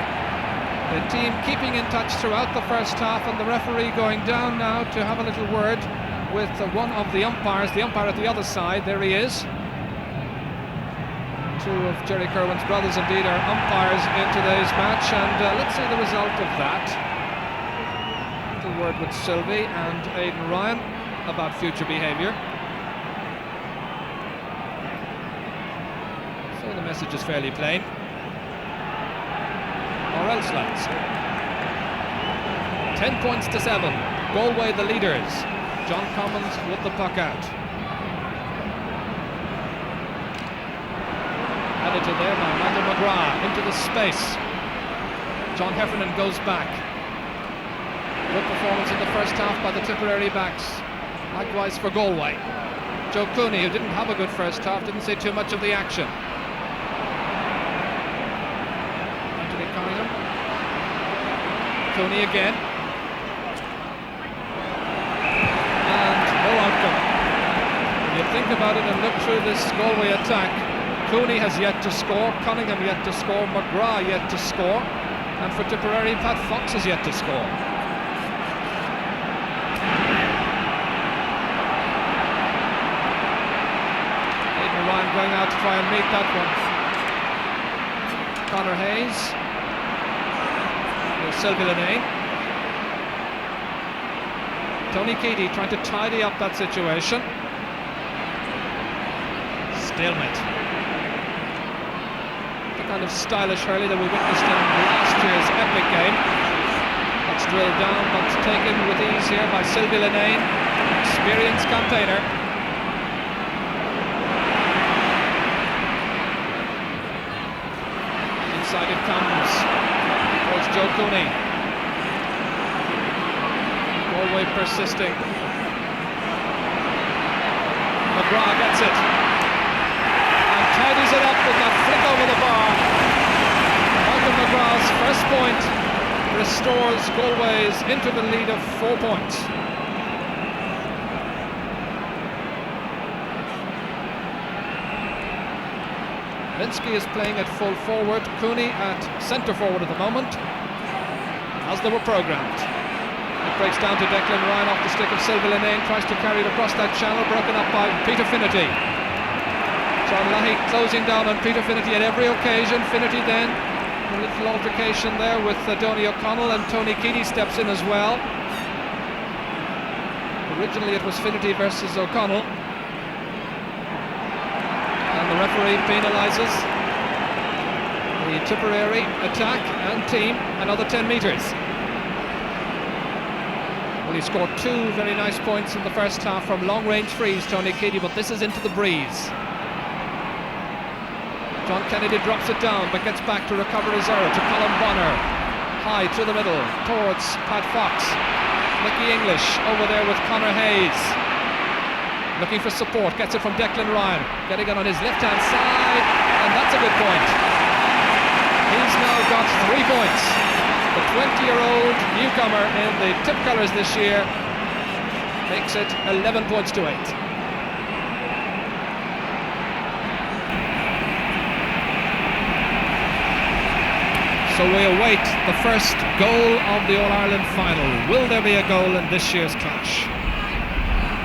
The team keeping in touch throughout the first half, and the referee going down now to have a little word with one of the umpires, the umpire at the other side. There he is. Two of Jerry Kerwin's brothers indeed are umpires in today's match, and let's see the result of that. A little word with Sylvie and Aidan Ryan about future behaviour. So the message is fairly plain. Or else, lads. 10 points to 7. Galway the leaders. John Commons with the puck out. Added to there now, Michael McGrath into the space. John Heffernan goes back. Good performance in the first half by the Tipperary backs. Likewise for Galway. Joe Cooney, who didn't have a good first half, didn't see too much of the action. Cooney again, and no outcome. When you think about it and look through this Galway attack, Cooney has yet to score, Cunningham yet to score, McGrath yet to score, and for Tipperary, Pat Fox has yet to score. Aidan Ryan going out to try and meet that one. Conor Hayes. Sylvie Lane. Tony Keady trying to tidy up that situation. Stalemate. The kind of stylish hurley that we witnessed in last year's epic game. That's drilled down but taken with ease here by Sylvie Lane, experienced campaigner. Inside it comes. Joe Cooney. Galway persisting. McGrath gets it and tidies it up with that flick over the bar. Michael McGrath's first point restores Galway's into the lead of 4 points. Linsky is playing at full forward, Cooney at centre forward at the moment, as they were programmed. It breaks down to Declan Ryan off the stick of Sylvie Lane, tries to carry it across that channel, broken up by Peter Finnerty. John Lahey closing down on Peter Finnerty at every occasion. Finnerty then, a little altercation there with Donny O'Connell, and Tony Keady steps in as well. Originally it was Finnerty versus O'Connell. The referee penalises the Tipperary attack and team another 10 metres. Well, he scored 2 very nice points in the first half from long-range frees, Tony Keady, but this is into the breeze. John Kennedy drops it down, but gets back to recover his error to Colin Bonner. High through the middle towards Pat Fox. Mickey English over there with Conor Hayes. Looking for support, gets it from Declan Ryan, getting it on his left-hand side, and that's a good point. He's now got 3 points. The 20-year-old newcomer in the Tip colours this year makes it 11 points to 8. So we await the first goal of the All-Ireland final. Will there be a goal in this year's clash?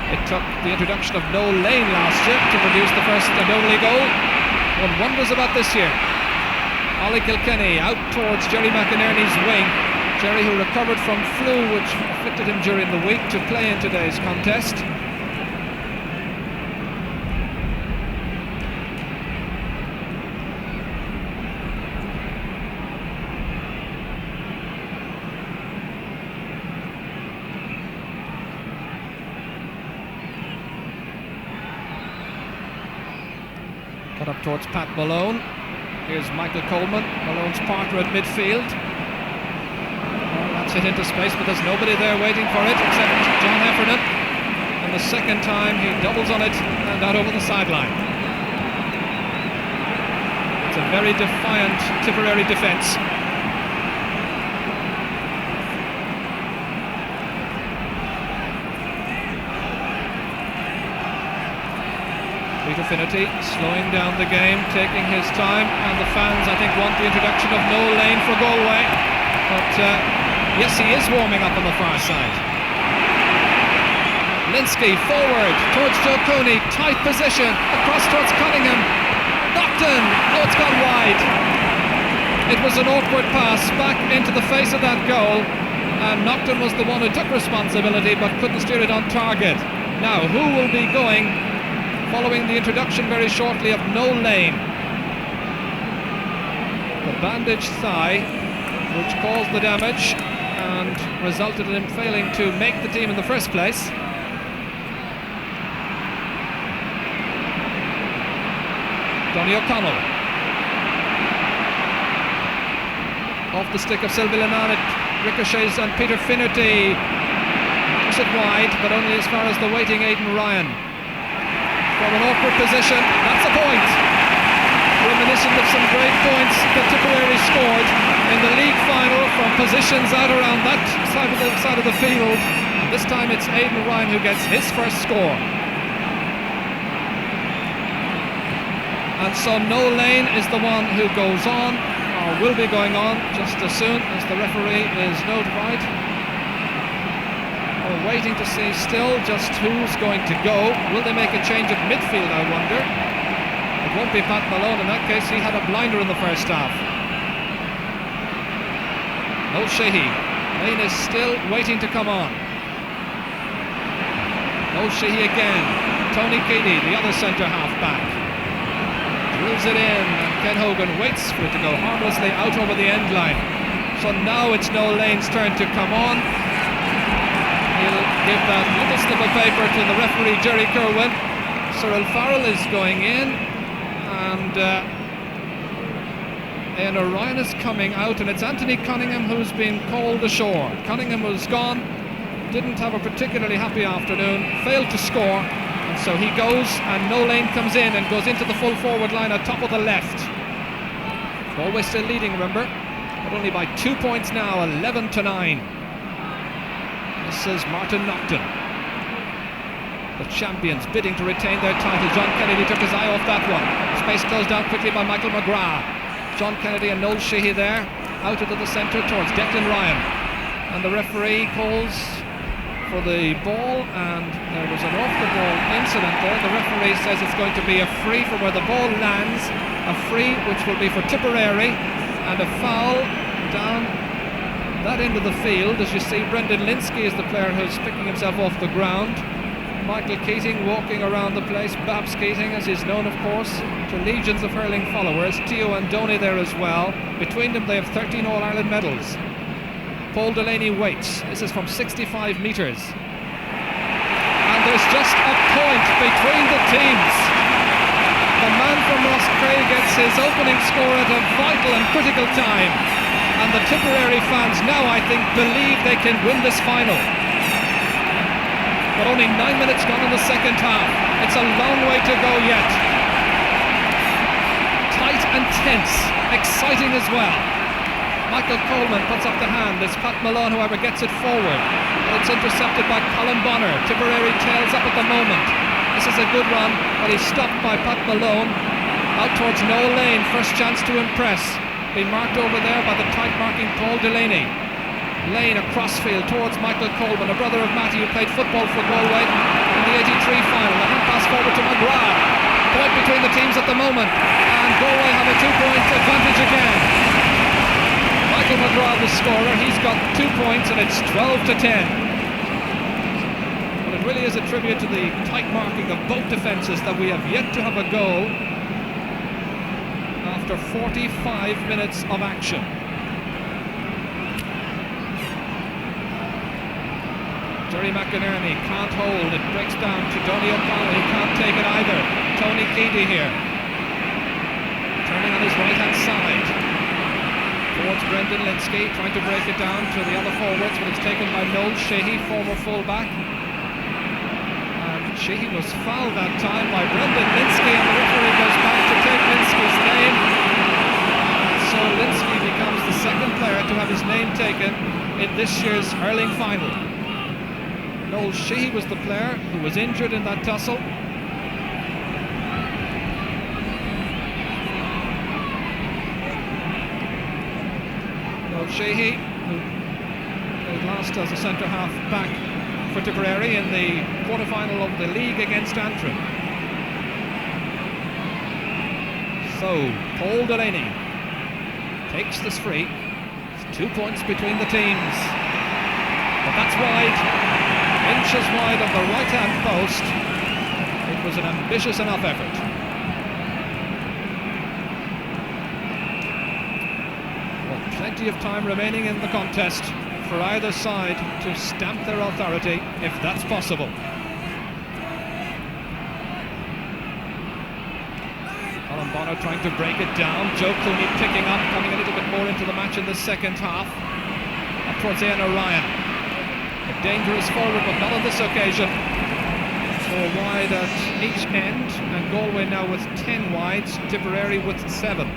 It took the introduction of Noel Lane last year to produce the first and only goal. One wonders about this year. Ollie Kilkenny out towards Jerry McInerney's wing. Jerry, who recovered from flu which afflicted him during the week, to play in today's contest. Cut up towards Pat Malone. Here's Michael Coleman, Malone's partner at midfield. Well, that's hit into space, but there's nobody there waiting for it except John Heffernan. And the second time he doubles on it and out over the sideline. It's a very defiant Tipperary defence. Peter Finnerty slowing down the game, taking his time, and the fans, I think, want the introduction of Noel Lane for Galway. But yes, he is warming up on the far side. Linsky forward towards Joe Cooney, tight position, across towards Cunningham. Nocton, oh, it's gone wide. It was an awkward pass back into the face of that goal, and Nocton was the one who took responsibility but couldn't steer it on target. Now, who will be going following the introduction very shortly of Noel Lane? The bandaged thigh, which caused the damage and resulted in him failing to make the team in the first place. Donny O'Connell. Off the stick of Sylvie Lennon, it ricochets on Peter Finnerty. Knocks it wide, but only as far as the waiting Aidan Ryan. From an awkward position, that's a point. Reminiscent of some great points that Tipperary scored in the league final from positions out around that side of the field. And this time it's Aidan Ryan who gets his first score. And so Noel Lane is the one who goes on, or will be going on, just as soon as the referee is notified. We're waiting to see still just who's going to go. Will they make a change at midfield, I wonder? It won't be Pat Malone in that case. He had a blinder in the first half. Noel Sheehy. Lane is still waiting to come on. Noel Sheehy again. Tony Keady, the other centre half back. Drills it in, and Ken Hogan waits for it to go harmlessly out over the end line. So now it's Noel Lane's turn to come on. He'll give that little slip of paper to the referee, Jerry Kerwin. Cyril Farrell is going in, and Ian O'Ryan is coming out, and it's Anthony Cunningham who's been called ashore. Cunningham was gone, didn't have a particularly happy afternoon, failed to score. And so he goes, and Noel Lane comes in and goes into the full forward line at top of the left. Galway still leading, remember, but only by 2 points now, 11-9. This is Martin Nocton. The champions bidding to retain their title. John Kennedy took his eye off that one. Space closed down quickly by Michael McGrath. John Kennedy and Noel Sheehy there, out into the centre towards Declan Ryan. And the referee calls for the ball, and there was an off-the-ball incident there. The referee says it's going to be a free from where the ball lands, a free which will be for Tipperary, and a foul down that end of the field. As you see, Brendan Linsky is the player who's picking himself off the ground. Michael Keating walking around the place, Babs Keating, as he's known, of course, to legions of hurling followers. Tio and Donny there as well. Between them they have 13 All-Ireland medals. Paul Delaney waits. This is from 65 metres. And there's just a point between the teams. The man from Rosscray gets his opening score at a vital and critical time. And the Tipperary fans now, I think, believe they can win this final. But only 9 minutes gone in the second half. It's a long way to go yet. Tight and tense. Exciting as well. Michael Coleman puts up the hand. It's Pat Malone, however, gets it forward. But it's intercepted by Colin Bonner. Tipperary tails up at the moment. This is a good run, but he's stopped by Pat Malone. Out towards Noel Lane. First chance to impress. Being marked over there by the tight marking Paul Delaney. Lane across field towards Michael Coleman, a brother of Matty who played football for Galway in the 83 final. A hand pass forward to McGrath. Point between the teams at the moment. And Galway have a 2-point advantage again. Michael McGrath, the scorer, he's got 2 points, and it's 12-10. But it really is a tribute to the tight marking of both defences that we have yet to have a goal after 45 minutes of action. Jerry McInerney can't hold, it breaks down to Donny O'Connell, who can't take it either. Tony Keady here, turning on his right hand side towards Brendan Linsky, trying to break it down to the other forwards, but it's taken by Noel Sheehy, former fullback. And Sheehy was fouled that time by Brendan Linsky, and the referee goes back to take Linsky's name. So Linsky becomes the second player to have his name taken in this year's hurling final. Noel Sheehy was the player who was injured in that tussle. Sheehy, who played last as a centre-half back for Tipperary in the quarter-final of the league against Antrim. So, Paul Delaney takes this free. It's 2 points between the teams. But that's wide, inches wide of the right-hand post. It was an ambitious enough effort. Well, plenty of time remaining in the contest for either side to stamp their authority, if that's possible. Alan Bonner trying to break it down. Joe Cooney picking up, coming a little bit more into the match in the second half. Up towards Ian O'Ryan. A dangerous forward, but not on this occasion. 4 wide at each end, and Galway now with 10 wides, Tipperary with 7.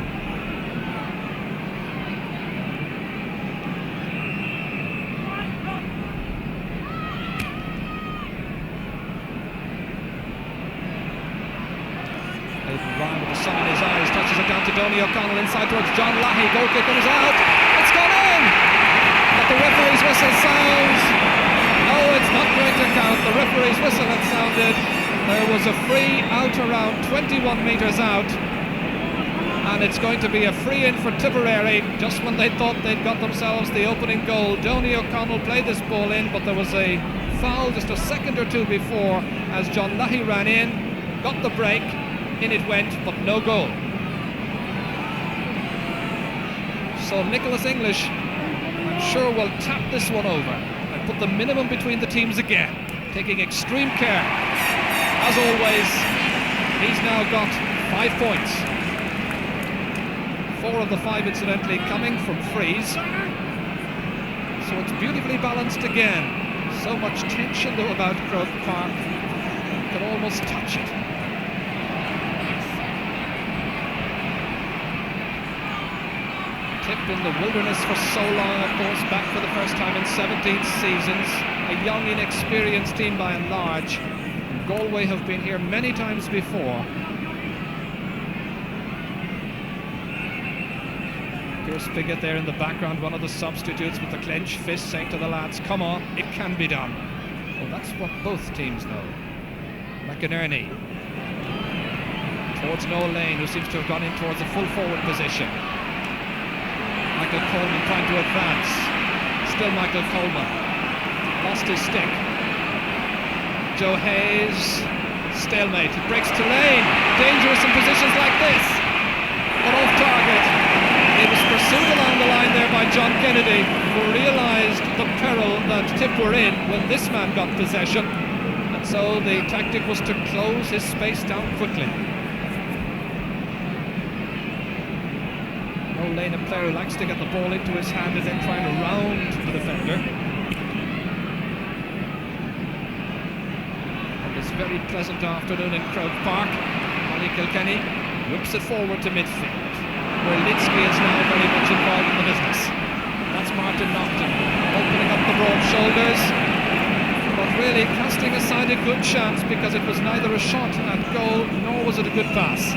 Ryan with the sun in his eyes, touches it down to Donny O'Connell inside towards John Lahey. Goal kick comes out. It's gone in! But the referee's whistle sounds. No, it's not going to count. The referee's whistle had sounded. There was a free out around 21 metres out. And it's going to be a free in for Tipperary just when they thought they'd got themselves the opening goal. Donny O'Connell played this ball in, but there was a foul just a second or two before as John Lahey ran in, got the break. In it went, but no goal. So Nicholas English, I'm sure, will tap this one over and put the minimum between the teams again, taking extreme care. As always, he's now got 5 points. 4 of the 5, incidentally, coming from frees. So it's beautifully balanced again. So much tension, though, about Croke Park. You can almost touch it. Tipped in the wilderness for so long, of course, back for the first time in 17 seasons. A young, inexperienced team by and large. Galway have been here many times before. Pierce Piggott there in the background, one of the substitutes with the clenched fist, saying to the lads, come on, it can be done. Well, that's what both teams know. McInerney towards Noel Lane, who seems to have gone in towards a full forward position. Michael Coleman trying to advance. Still Michael Coleman. Lost his stick. Joe Hayes. Stalemate. It breaks to Lane. Dangerous in positions like this. But off target. It was pursued along the line there by John Kennedy, who realised the peril that Tip were in when this man got possession. And so the tactic was to close his space down quickly. Noel Lane, a player who likes to get the ball into his hand and then try and round the defender. On this very pleasant afternoon in Croke Park, Molly Kilkenny whips it forward to midfield, where Linsky is now very much involved in the business. That's Martin Naughton opening up the broad shoulders, but really casting aside a good chance because it was neither a shot at goal nor was it a good pass.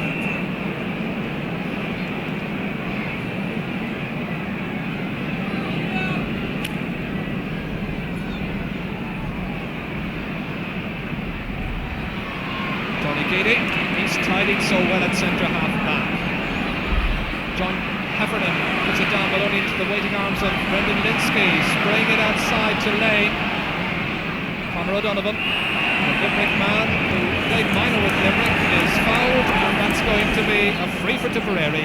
He's tidied so well at centre-half back. John Heffernan puts it down, but only into the waiting arms of Brendan Linsky, spraying it outside to Lane. Conor O'Donovan, the Limerick man who played minor with Limerick, is fouled, and that's going to be a free for Tipperary.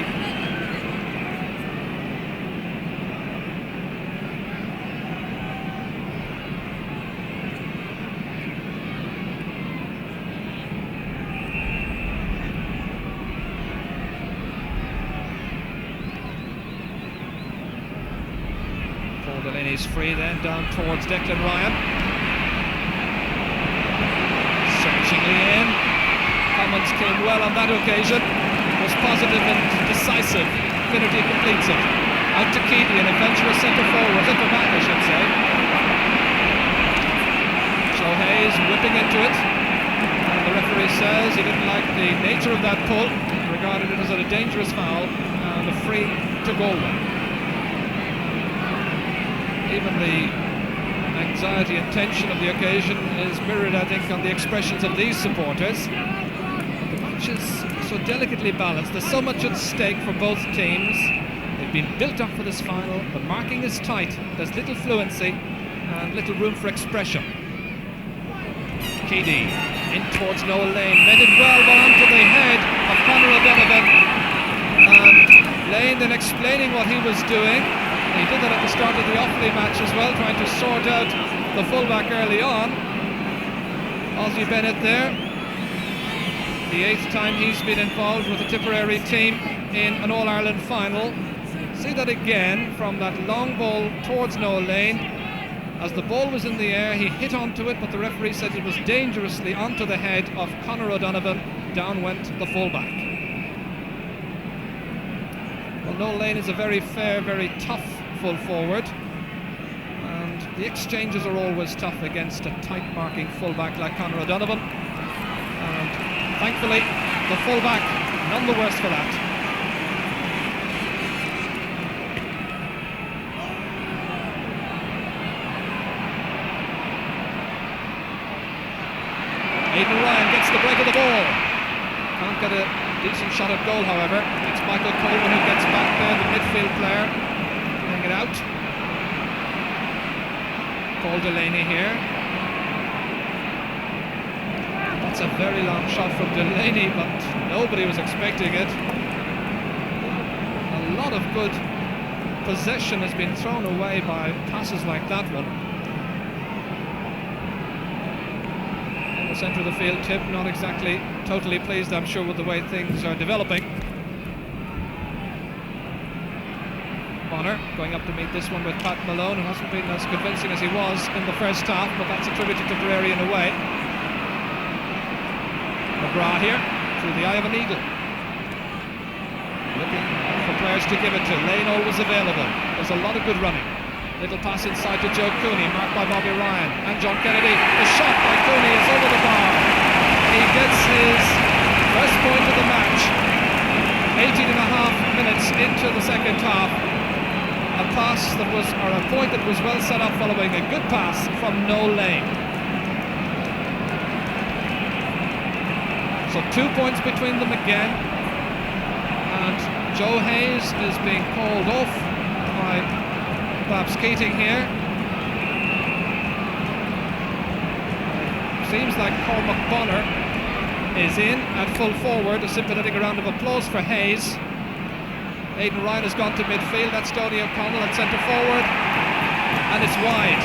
Delaney's free then down towards Declan Ryan. Searchingly in. Commons came well on that occasion. Was positive and decisive. Finnerty completes it. Out to Keady, an adventurous centre forward. Centre back, I should say. Joe Hayes whipping into it. And the referee says he didn't like the nature of that pull. Regarded it as a dangerous foul. And a free to Galway. even the anxiety and tension of the occasion is mirrored, I think, on the expressions of these supporters. But the match is so delicately balanced. There's so much at stake for both teams. They've been built up for this final. The marking is tight. There's little fluency and little room for expression. Keady in towards Noel Lane, met it well, but onto the head of Conor O'Donovan, and Lane then explaining what he was doing. He did that at the start of the Offaly match as well, trying to sort out the fullback early on. Ozzie Bennett there, the 8th time he's been involved with the Tipperary team in an All-Ireland final. See that again from that long ball towards Noel Lane. As the ball was in the air, he hit onto it, but the referee said it was dangerously onto the head of Conor O'Donovan. Down went the fullback. Well, Noel Lane is a very fair, very tough full forward, and the exchanges are always tough against a tight marking fullback like Conor O'Donovan. And thankfully, the fullback none the worse for that. Aidan Ryan gets the break of the ball. Can't get a decent shot at goal, however. It's Michael Coleman who gets back there, the midfield player, playing it out. Paul Delaney here. That's a very long shot from Delaney, but nobody was expecting it. A lot of good possession has been thrown away by passes like that one. The centre of the field, Tip not exactly totally pleased, I'm sure, with the way things are developing. Bonner going up to meet this one with Pat Malone, who hasn't been as convincing as he was in the first half, but that's attributed to Tipperary in a way. McGrath here, through the eye of an eagle. Looking for players to give it to. Lane always available. There's a lot of good running. Little pass inside to Joe Cooney, marked by Bobby Ryan and John Kennedy. The shot by Cooney is over the bar. He gets his first point of the match. 18.5 minutes into the second half. A pass that was, or a point that was well set up following a good pass from Noel Lane. So 2 points between them again. And Joe Hayes is being called off by Babs Keating here. Seems like Cormac Bonner is in at full forward. A sympathetic round of applause for Hayes. Aidan Ryan has gone to midfield. That's Tony O'Connell at centre forward, and it's wide.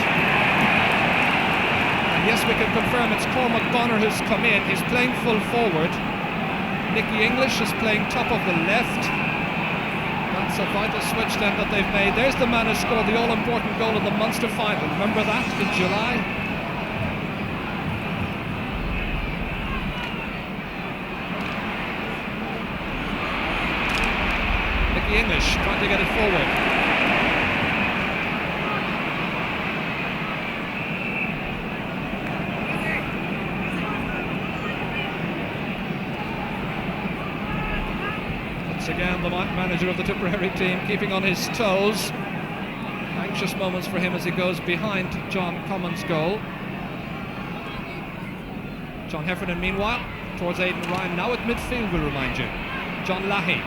And yes, we can confirm it's Cormac Bonner who's come in. He's playing full forward. Nicky English is playing top of the left. That's a vital switch then that they've made. There's the man who scored the all-important goal in the Munster final. Remember that in July? Nicky English trying to get it forward. Again, the manager of the Tipperary team keeping on his toes. Anxious moments for him as he goes behind John Common's goal. John Heffernan, meanwhile, towards Aidan Ryan, now at midfield, we'll remind you. John Lahey.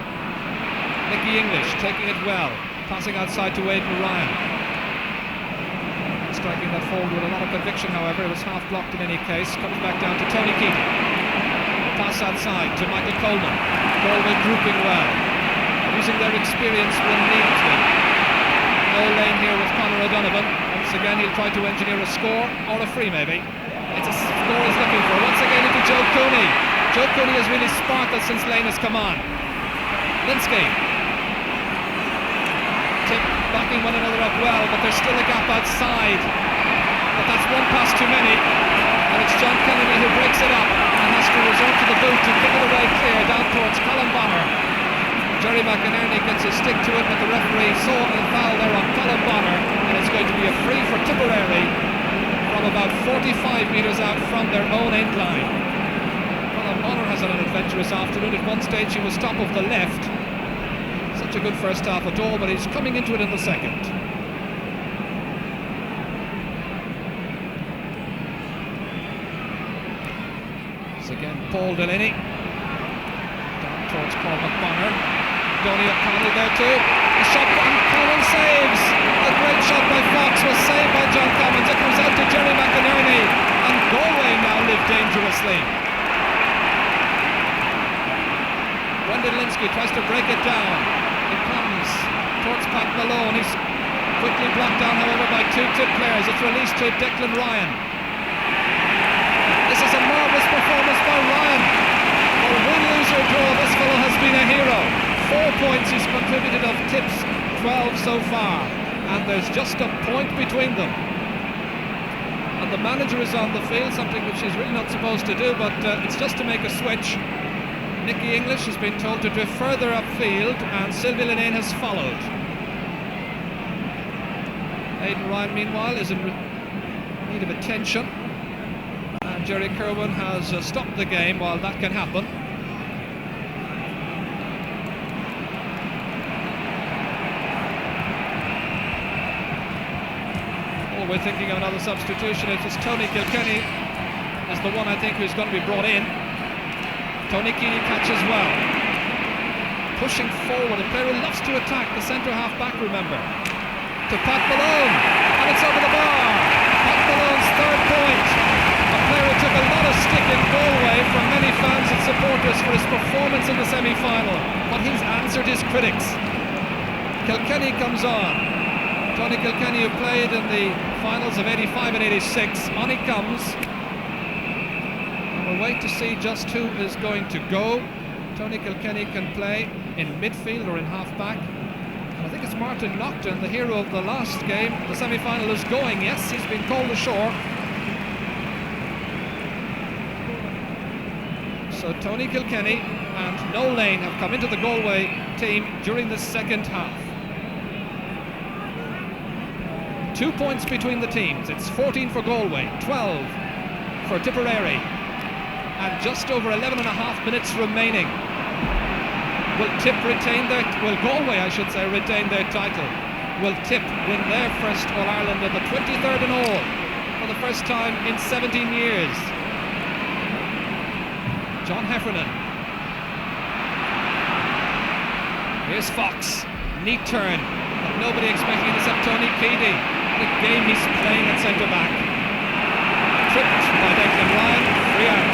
Nicky English taking it well, passing outside to Aidan Ryan. Striking that forward with a lot of conviction, however. It was half blocked in any case. Comes back down to Tony Keating. Pass outside to Michael Coleman. Galway grouping well, using their experience when needed to. Noel Lane here with Conor O'Donovan. Once again, he'll try to engineer a score, or a free maybe. It's a score he's looking for. Once again into Joe Cooney. Joe Cooney has really sparkled since Lane has come on. Linsky. Tip backing one another up well, but there's still a gap outside. But that's one pass too many. And it's John Kennedy who breaks it up and has to resort to the boot to kick it away clear down towards Colin Bonner. Jerry McInerney gets a stick to it, but the referee saw a foul there on Colin Bonner, and it's going to be a free for Tipperary from about 45 metres out from their own end line. Colin Bonner has had an adventurous afternoon. At one stage he was top of the left. Such a good first half at all, but he's coming into it in the second. Paul Delaney. Down towards Paul McBonner. Donny O'Connell there too. A shot and Coleman saves. A great shot by Fox was saved by John Commons. It comes out to Jerry McInerney, and Galway now live dangerously. Brendan Linsky tries to break it down. It comes towards Pat Malone. He's quickly blocked down, however, by two Tip players. It's released to Declan Ryan. This is a marvellous performance by Ryan. Well, win, lose or draw, this fellow has been a hero. 4 points he's contributed of Tip's 12 so far, and there's just a point between them. And the manager is on the field, something which he's really not supposed to do, but it's just to make a switch. Nicky English has been told to drift further upfield, and Sylvie Linnane has followed. Aidan Ryan, meanwhile, is in need of attention, and Jerry Kerwin has stopped the game while that can happen. We're thinking of another substitution. It's Tony Kilkenny is the one I think who's going to be brought in. Tony Keane catches well, pushing forward. A player who loves to attack, the centre half back, remember, to Pat Malone, and it's over the bar. Pat Malone's third point. A player who took a lot of stick in Galway from many fans and supporters for his performance in the semi-final, but he's answered his critics. Kilkenny comes on. Tony Kilkenny, who played in the finals of 85 and 86, on he comes. And we'll wait to see just who is going to go. Tony Kilkenny can play in midfield or in half-back. And I think it's Martin Naughton, the hero of the last game, the semi-final, is going. Yes, he's been called ashore. So Tony Kilkenny and Noel Lane have come into the Galway team during the second half. 2 points between the teams. It's 14 for Galway, 12 for Tipperary, and just over 11 and a half minutes remaining. Will Tip retain their, will Galway, I should say, retain their title? Will Tip win their first All-Ireland and the 23rd in all for the first time in 17 years? John Heffernan. Here's Fox, neat turn, but nobody expecting it except Tony Keady. The game he's playing at centre-back. Tripped by Declan Ryan, free out.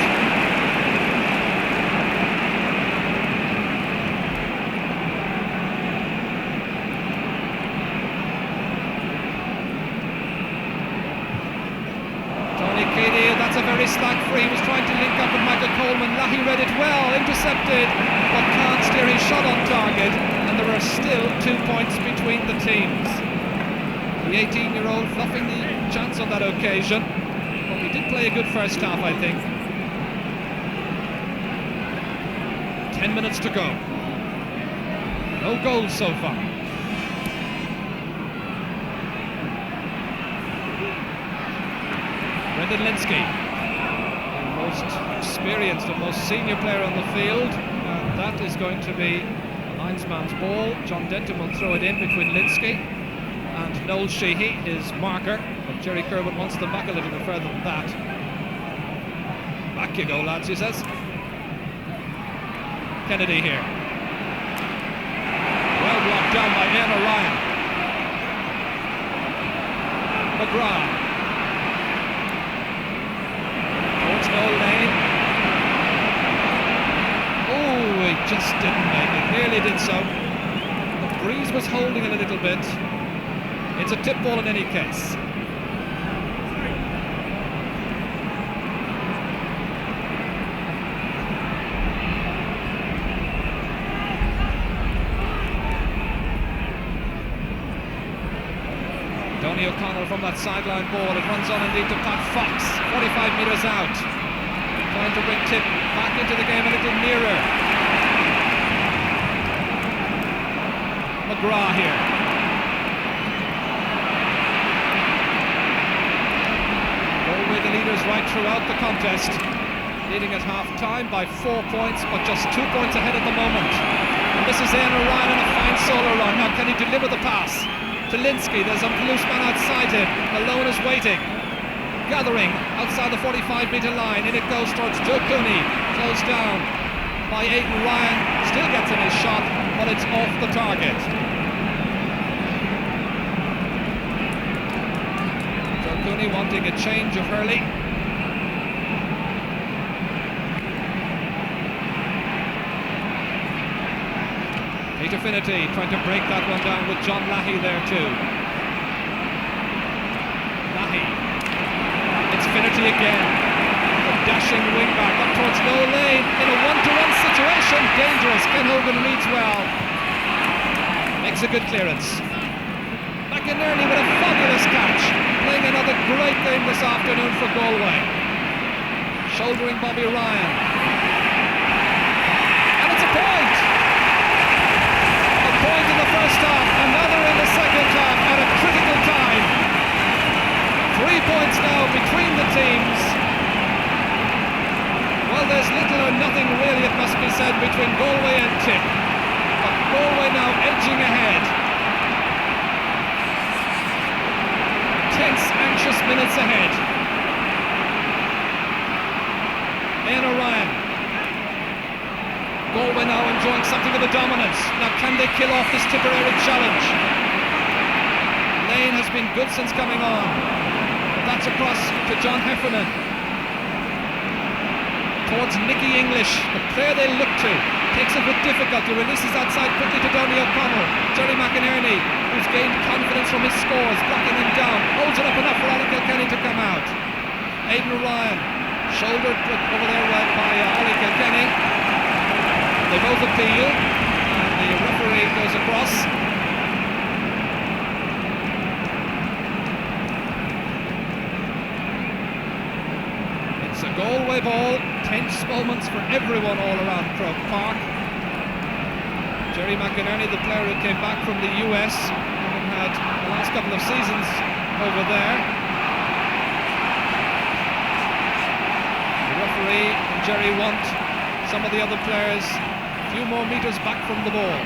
Tony Keady, that's a very slack free. He was trying to link up with Michael Coleman. Lahey read it well, intercepted, but can't steer his shot on target, and there are still 2 points between the teams. The 18-year-old fluffing the chance on that occasion, but he did play a good first half, I think. 10 minutes to go. No goals so far. Brendan Linsky, the most experienced and most senior player on the field, and that is going to be a linesman's ball. John Denton will throw it in between Linsky and Noel Sheehy, his marker, but Jerry Kerwin wants them back a little bit further than that. Back you go, lads, he says. Kennedy here. Well blocked down by Ian O'Ryan. McGrath. Towards Noel Lane. Oh, he just didn't make it, nearly did so. The breeze was holding it a little bit. It's a tip ball in any case. Donny O'Connell from that sideline ball. It runs on indeed to Pat Fox, 45 metres out. Trying to bring Tip back into the game a little nearer. McGrath here. The leaders right throughout the contest, leading at half-time by 4 points, but just 2 points ahead at the moment. And this is Ian O'Ryan on a fine solo run. Now can he deliver the pass to Linsky? There's a loose man outside him. Malone is waiting, gathering outside the 45-metre line. In it goes towards Joe Cooney. closed down by Aidan Ryan. Still gets in his shot, but it's off the target. Joe Cooney wanting a change of Hurling. Peter Finnerty trying to break that one down with John Lahey there too. Lahey. It's Finnerty again. The dashing wing back up towards Noel Lane in a one-to-one situation. Dangerous. Ken Hogan reads well. Makes a good clearance. McInerney with a fabulous catch. Playing another great game this afternoon for Galway. Shouldering Bobby Ryan. And it's a point! Point in the first half, another in the second half at a critical time. 3 points now between the teams. Well, there's little or nothing really, it must be said, between Galway and Tip. But Galway now edging ahead. Tense, anxious minutes ahead. Ian O'Ryan. Galway now enjoying something of a dominance. Now can they kill off this Tipperary challenge? Lane has been good since coming on. But that's across to John Heffernan. Towards Nicky English, the player they look to. Takes it with difficulty, releases outside quickly to Donny O'Connell. Jerry McInerney, who's gained confidence from his scores, blocking him down. Holds it up enough for Ollie Kilkenny to come out. Aidan Ryan, shouldered over there by Ollie Kilkenny. They both appeal, and the referee goes across. It's a Galway ball, tense moments for everyone all around Croke Park. Jerry McInerney, the player who came back from the US, having had the last couple of seasons over there. The referee and Jerry want some of the other players few more metres back from the ball.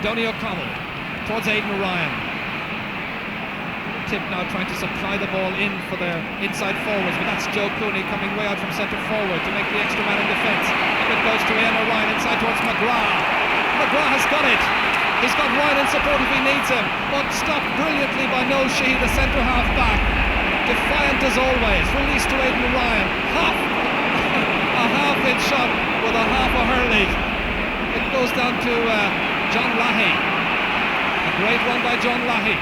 Donny O'Connell towards Aidan Ryan. Tip now trying to supply the ball in for their inside forwards, but that's Joe Cooney coming way out from centre forward to make the extra man in defence. Up it goes to Ian O'Ryan inside towards McGrath. McGrath has got it. He's got Ryan in support if he needs him, but stopped brilliantly by Noel Sheehy, the centre half back. Defiant as always. Released to Aidan Ryan. A half-inch shot with a half a hurley. It goes down to John Lahey. A great run by John Lahey.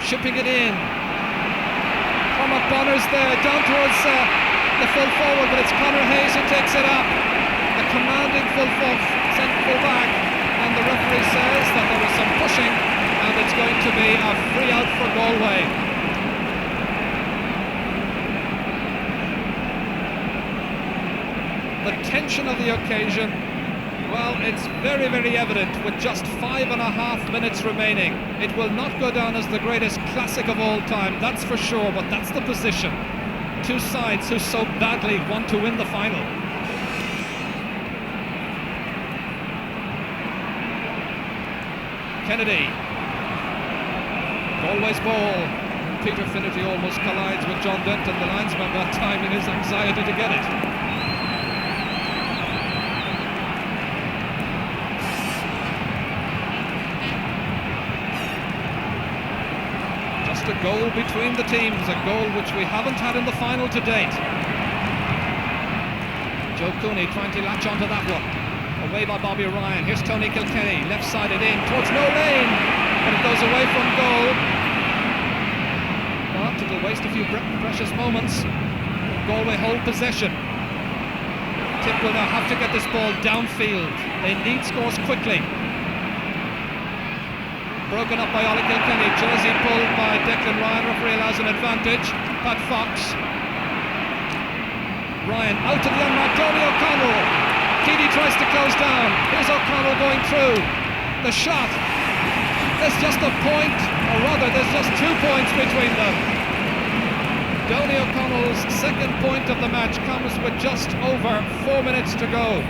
Shipping it in. Cormac Bonner's there, down towards the full forward, but it's Conor Hayes who takes it up. The commanding full back, and the referee says that there was some pushing, and it's going to be a free out for Galway. The tension of the occasion, well, it's very, very evident with just 5.5 minutes remaining. It will not go down as the greatest classic of all time, that's for sure, but that's the position. Two sides who so badly want to win the final. Kennedy. Galway's ball. Peter Finnerty almost collides with John Denton, the linesman, that time in his anxiety to get it. A goal between the teams, a goal which we haven't had in the final to date. Joe Cooney trying to latch onto that one. Away by Bobby Ryan. Here's Tony Kilkenny, left-sided in towards Noel Lane, but it goes away from goal. But it'll waste a few precious moments. Galway hold possession. Tip will now have to get this ball downfield. They need scores quickly. Broken up by Ollie Kilkenny, jersey pulled by Declan Ryan, referee allows an advantage. Pat Fox. Ryan out to the unmarked Donny O'Connell. Keady tries to close down. Here's O'Connell going through. The shot. There's just a point, or rather there's just 2 points between them. Donny O'Connell's second point of the match comes with just over 4 minutes to go.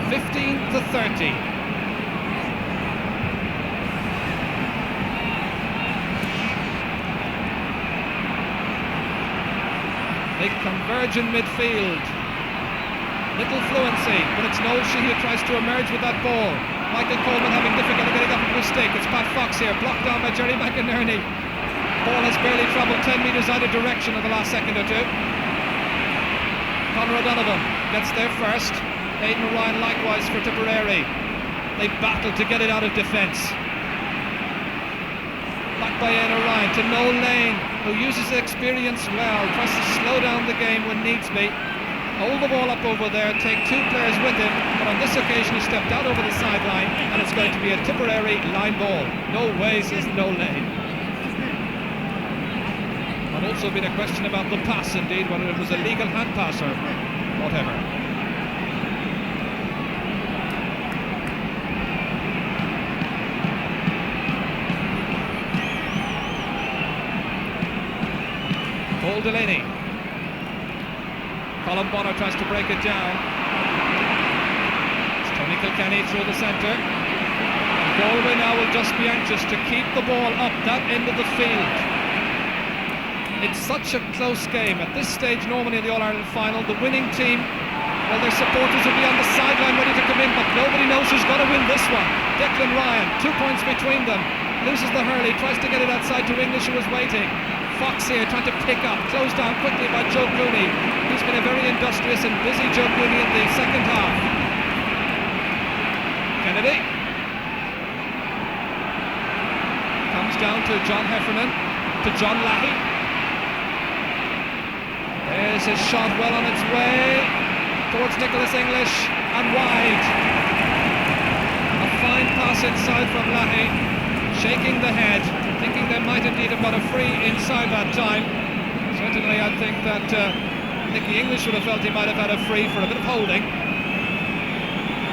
15-30. converge in midfield. Little fluency, but it's Noel Lane who tries to emerge with that ball. Michael Coleman having difficulty getting up into a stick. It's Pat Fox here, blocked down by Jerry McInerney. Ball has barely travelled 10 metres either direction in the last second or two. Conor O'Donovan gets there first. Aidan Ryan likewise for Tipperary. They battle to get it out of defence. Back by Aidan Ryan to Noel Lane, who uses his experience well, tries to slow down the game when needs be. Hold the ball up over there, take two players with him, but on this occasion he stepped out over the sideline, and it's going to be a Tipperary line ball. No way, says Noel Lane. There'd also been a question about the pass, indeed, whether it was a legal hand pass or whatever. Paul Delaney. Colin Bonner tries to break it down. It's Tony Kilkenny through the centre. And Galway now will just be anxious to keep the ball up that end of the field. It's such a close game. At this stage, normally in the All-Ireland final, the winning team, well, their supporters will be on the sideline ready to come in, but nobody knows who's going to win this one. Declan Ryan, 2 points between them. Loses the hurley, tries to get it outside to English, who was waiting. Fox here trying to pick up, closed down quickly by Joe Cooney. He's been a very industrious and busy Joe Cooney in the second half. Kennedy comes down to John Heffernan, to John Lahey. There's his shot well on its way towards Nicholas English and wide. A fine pass inside from Lahey, shaking the head, thinking they might indeed have got a free inside that time. Certainly I think that Nicky English would have felt he might have had a free for a bit of holding.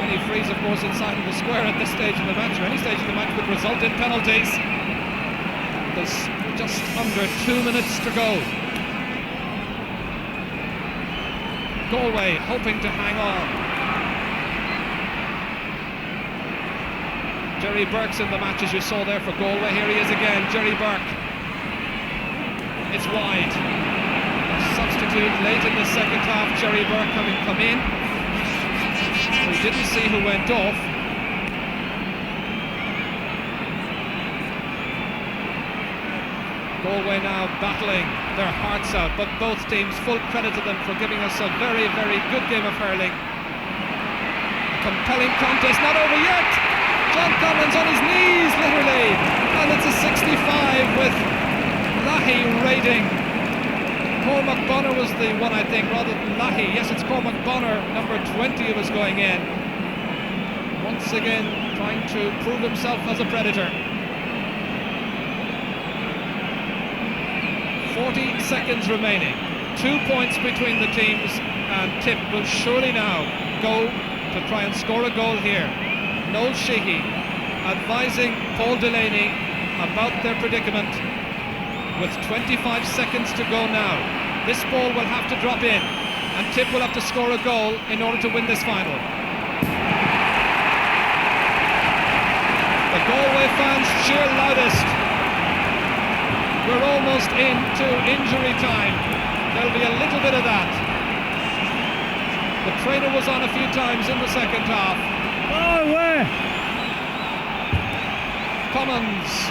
Any frees, of course, inside of the square at this stage of the match, or any stage of the match, would result in penalties. There's just under 2 minutes to go. Galway hoping to hang on. Jerry Burke's in the match, as you saw there for Galway. Here he is again, Jerry Burke. It's wide. A substitute late in the second half, Jerry Burke having come in. We didn't see who went off. Galway now battling their hearts out, but both teams, full credit to them for giving us a very, very good game of hurling. Compelling contest, not over yet! John Conlon's on his knees, literally, and it's a 65 with Lahey raiding. Cormac Bonner was the one, I think, rather than Lahey. Yes, it's Cormac Bonner, number 20, who was going in. Once again, trying to prove himself as a predator. 40 seconds remaining. 2 points between the teams, and Tip will surely now go to try and score a goal here. Noel Sheehy advising Paul Delaney about their predicament with 25 seconds to go now. This ball will have to drop in, and Tip will have to score a goal in order to win this final. The Galway fans cheer loudest. We're almost into injury time. There'll be a little bit of that. The trainer was on a few times in the second half. Oh, where? Commons.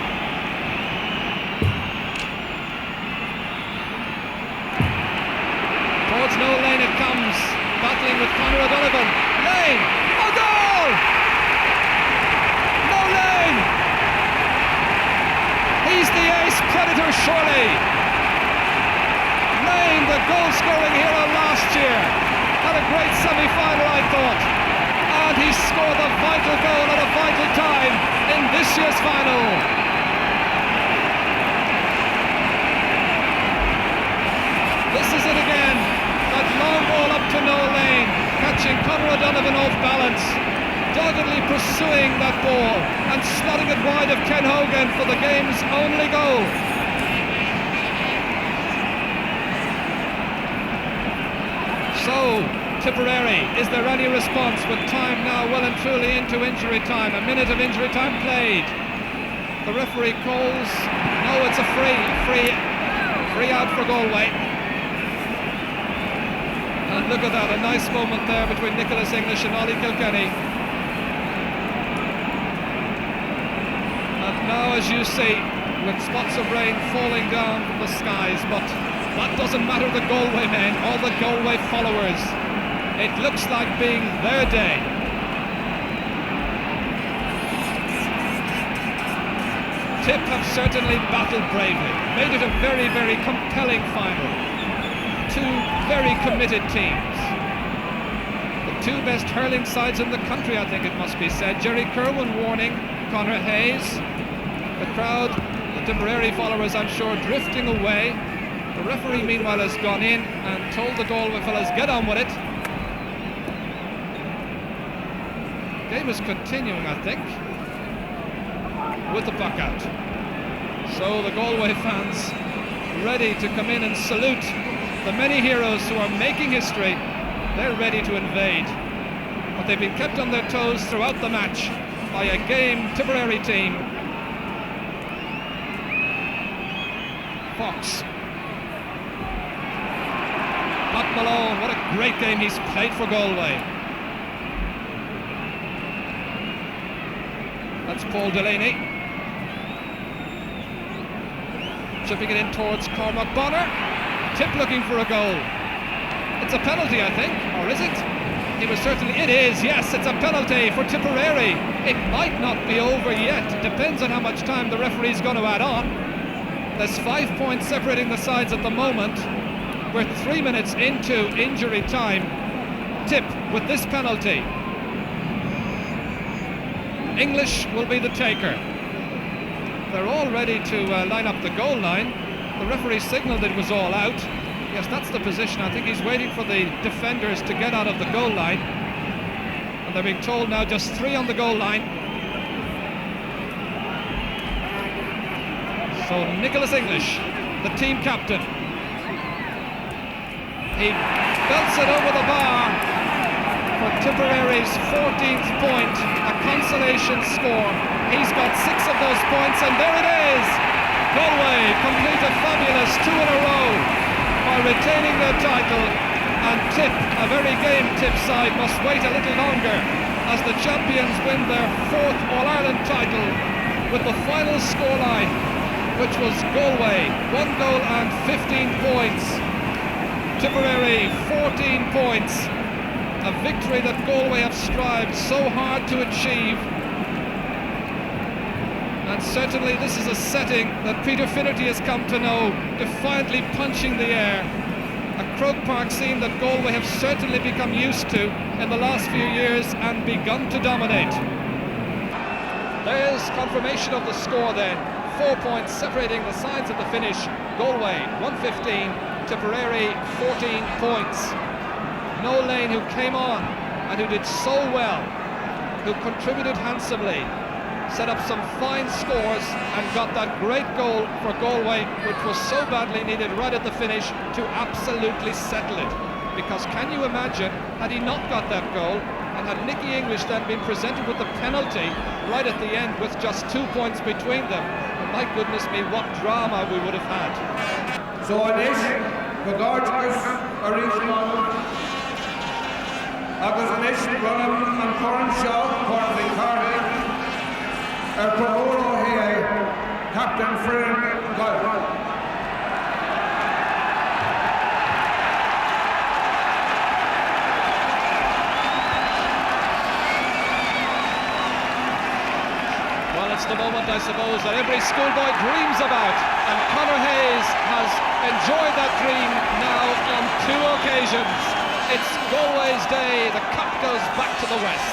Towards Noel Lane it comes. Battling with Conor O'Donovan. Lane! A goal! Noel Lane! He's the ace predator, surely. Lane, the goal-scoring hero last year. Had a great semi-final, I thought. And he scored a vital goal at a vital time in this year's final. This is it again. That long ball up to Noel Lane, catching Conor O'Donovan off balance, doggedly pursuing that ball and slotting it wide of Ken Hogan for the game's only goal. So, Tipperary, is there any response with time now well and truly into injury time? A minute of injury time played. The referee calls, no, it's a free out for Galway. And look at that, a nice moment there between Nicholas English and Ollie Kilkenny. And now, as you see, with spots of rain falling down from the skies, but that doesn't matter to the Galway men or the Galway followers. It looks like being their day. Tip have certainly battled bravely, made it a very, very compelling final. Two very committed teams. The two best hurling sides in the country, I think it must be said. Jerry Kerwin warning Conor Hayes. The crowd, the Tipperary followers, I'm sure, drifting away. The referee, meanwhile, has gone in and told the Galway fellas, get on with it. Game is continuing, I think, with the puck out. So the Galway fans ready to come in and salute the many heroes who are making history. They're ready to invade. But they've been kept on their toes throughout the match by a game Tipperary team. Fox. Pat Malone, what a great game he's played for Galway. That's Paul Delaney. Chipping it in towards Cormac Bonner. Tip looking for a goal. It's a penalty, I think, or is it? It was certainly, it is, yes, it's a penalty for Tipperary. It might not be over yet. It depends on how much time the referee's going to add on. There's 5 points separating the sides at the moment. We're 3 minutes into injury time. Tip with this penalty. English will be the taker. They're all ready to line up the goal line. The referee signalled it was all out. Yes, that's the position. I think he's waiting for the defenders to get out of the goal line. And they're being told now just 3 on the goal line. So Nicholas English, the team captain. He belts it over the bar for Tipperary's 14th point, a consolation score. He's got 6 of those points, and there it is! Galway complete a fabulous 2 in a row by retaining their title, and Tip, a very game Tip side, must wait a little longer as the champions win their 4th All-Ireland title with the final scoreline, which was Galway 1 goal and 15 points. Tipperary 14 points. A victory that Galway have strived so hard to achieve. And certainly this is a setting that Peter Finnerty has come to know, defiantly punching the air. A Croke Park scene that Galway have certainly become used to in the last few years and begun to dominate. There's confirmation of the score then. 4 points separating the sides at the finish. Galway 115, Tipperary 14 points. Noel Lane, who came on and who did so well, who contributed handsomely, set up some fine scores and got that great goal for Galway, which was so badly needed right at the finish to absolutely settle it. Because can you imagine, had he not got that goal, and had Nicky English then been presented with the penalty right at the end with just 2 points between them, my goodness me, what drama we would have had. So it is, the gorgeous agus an is running an corn show for the Cardi Prohoro here, Captain Friend Galway. Well, it's the moment, I suppose, that every schoolboy dreams about, and Conor Hayes has enjoyed that dream now on 2 occasions. It's Galway's day, the cup goes back to the west.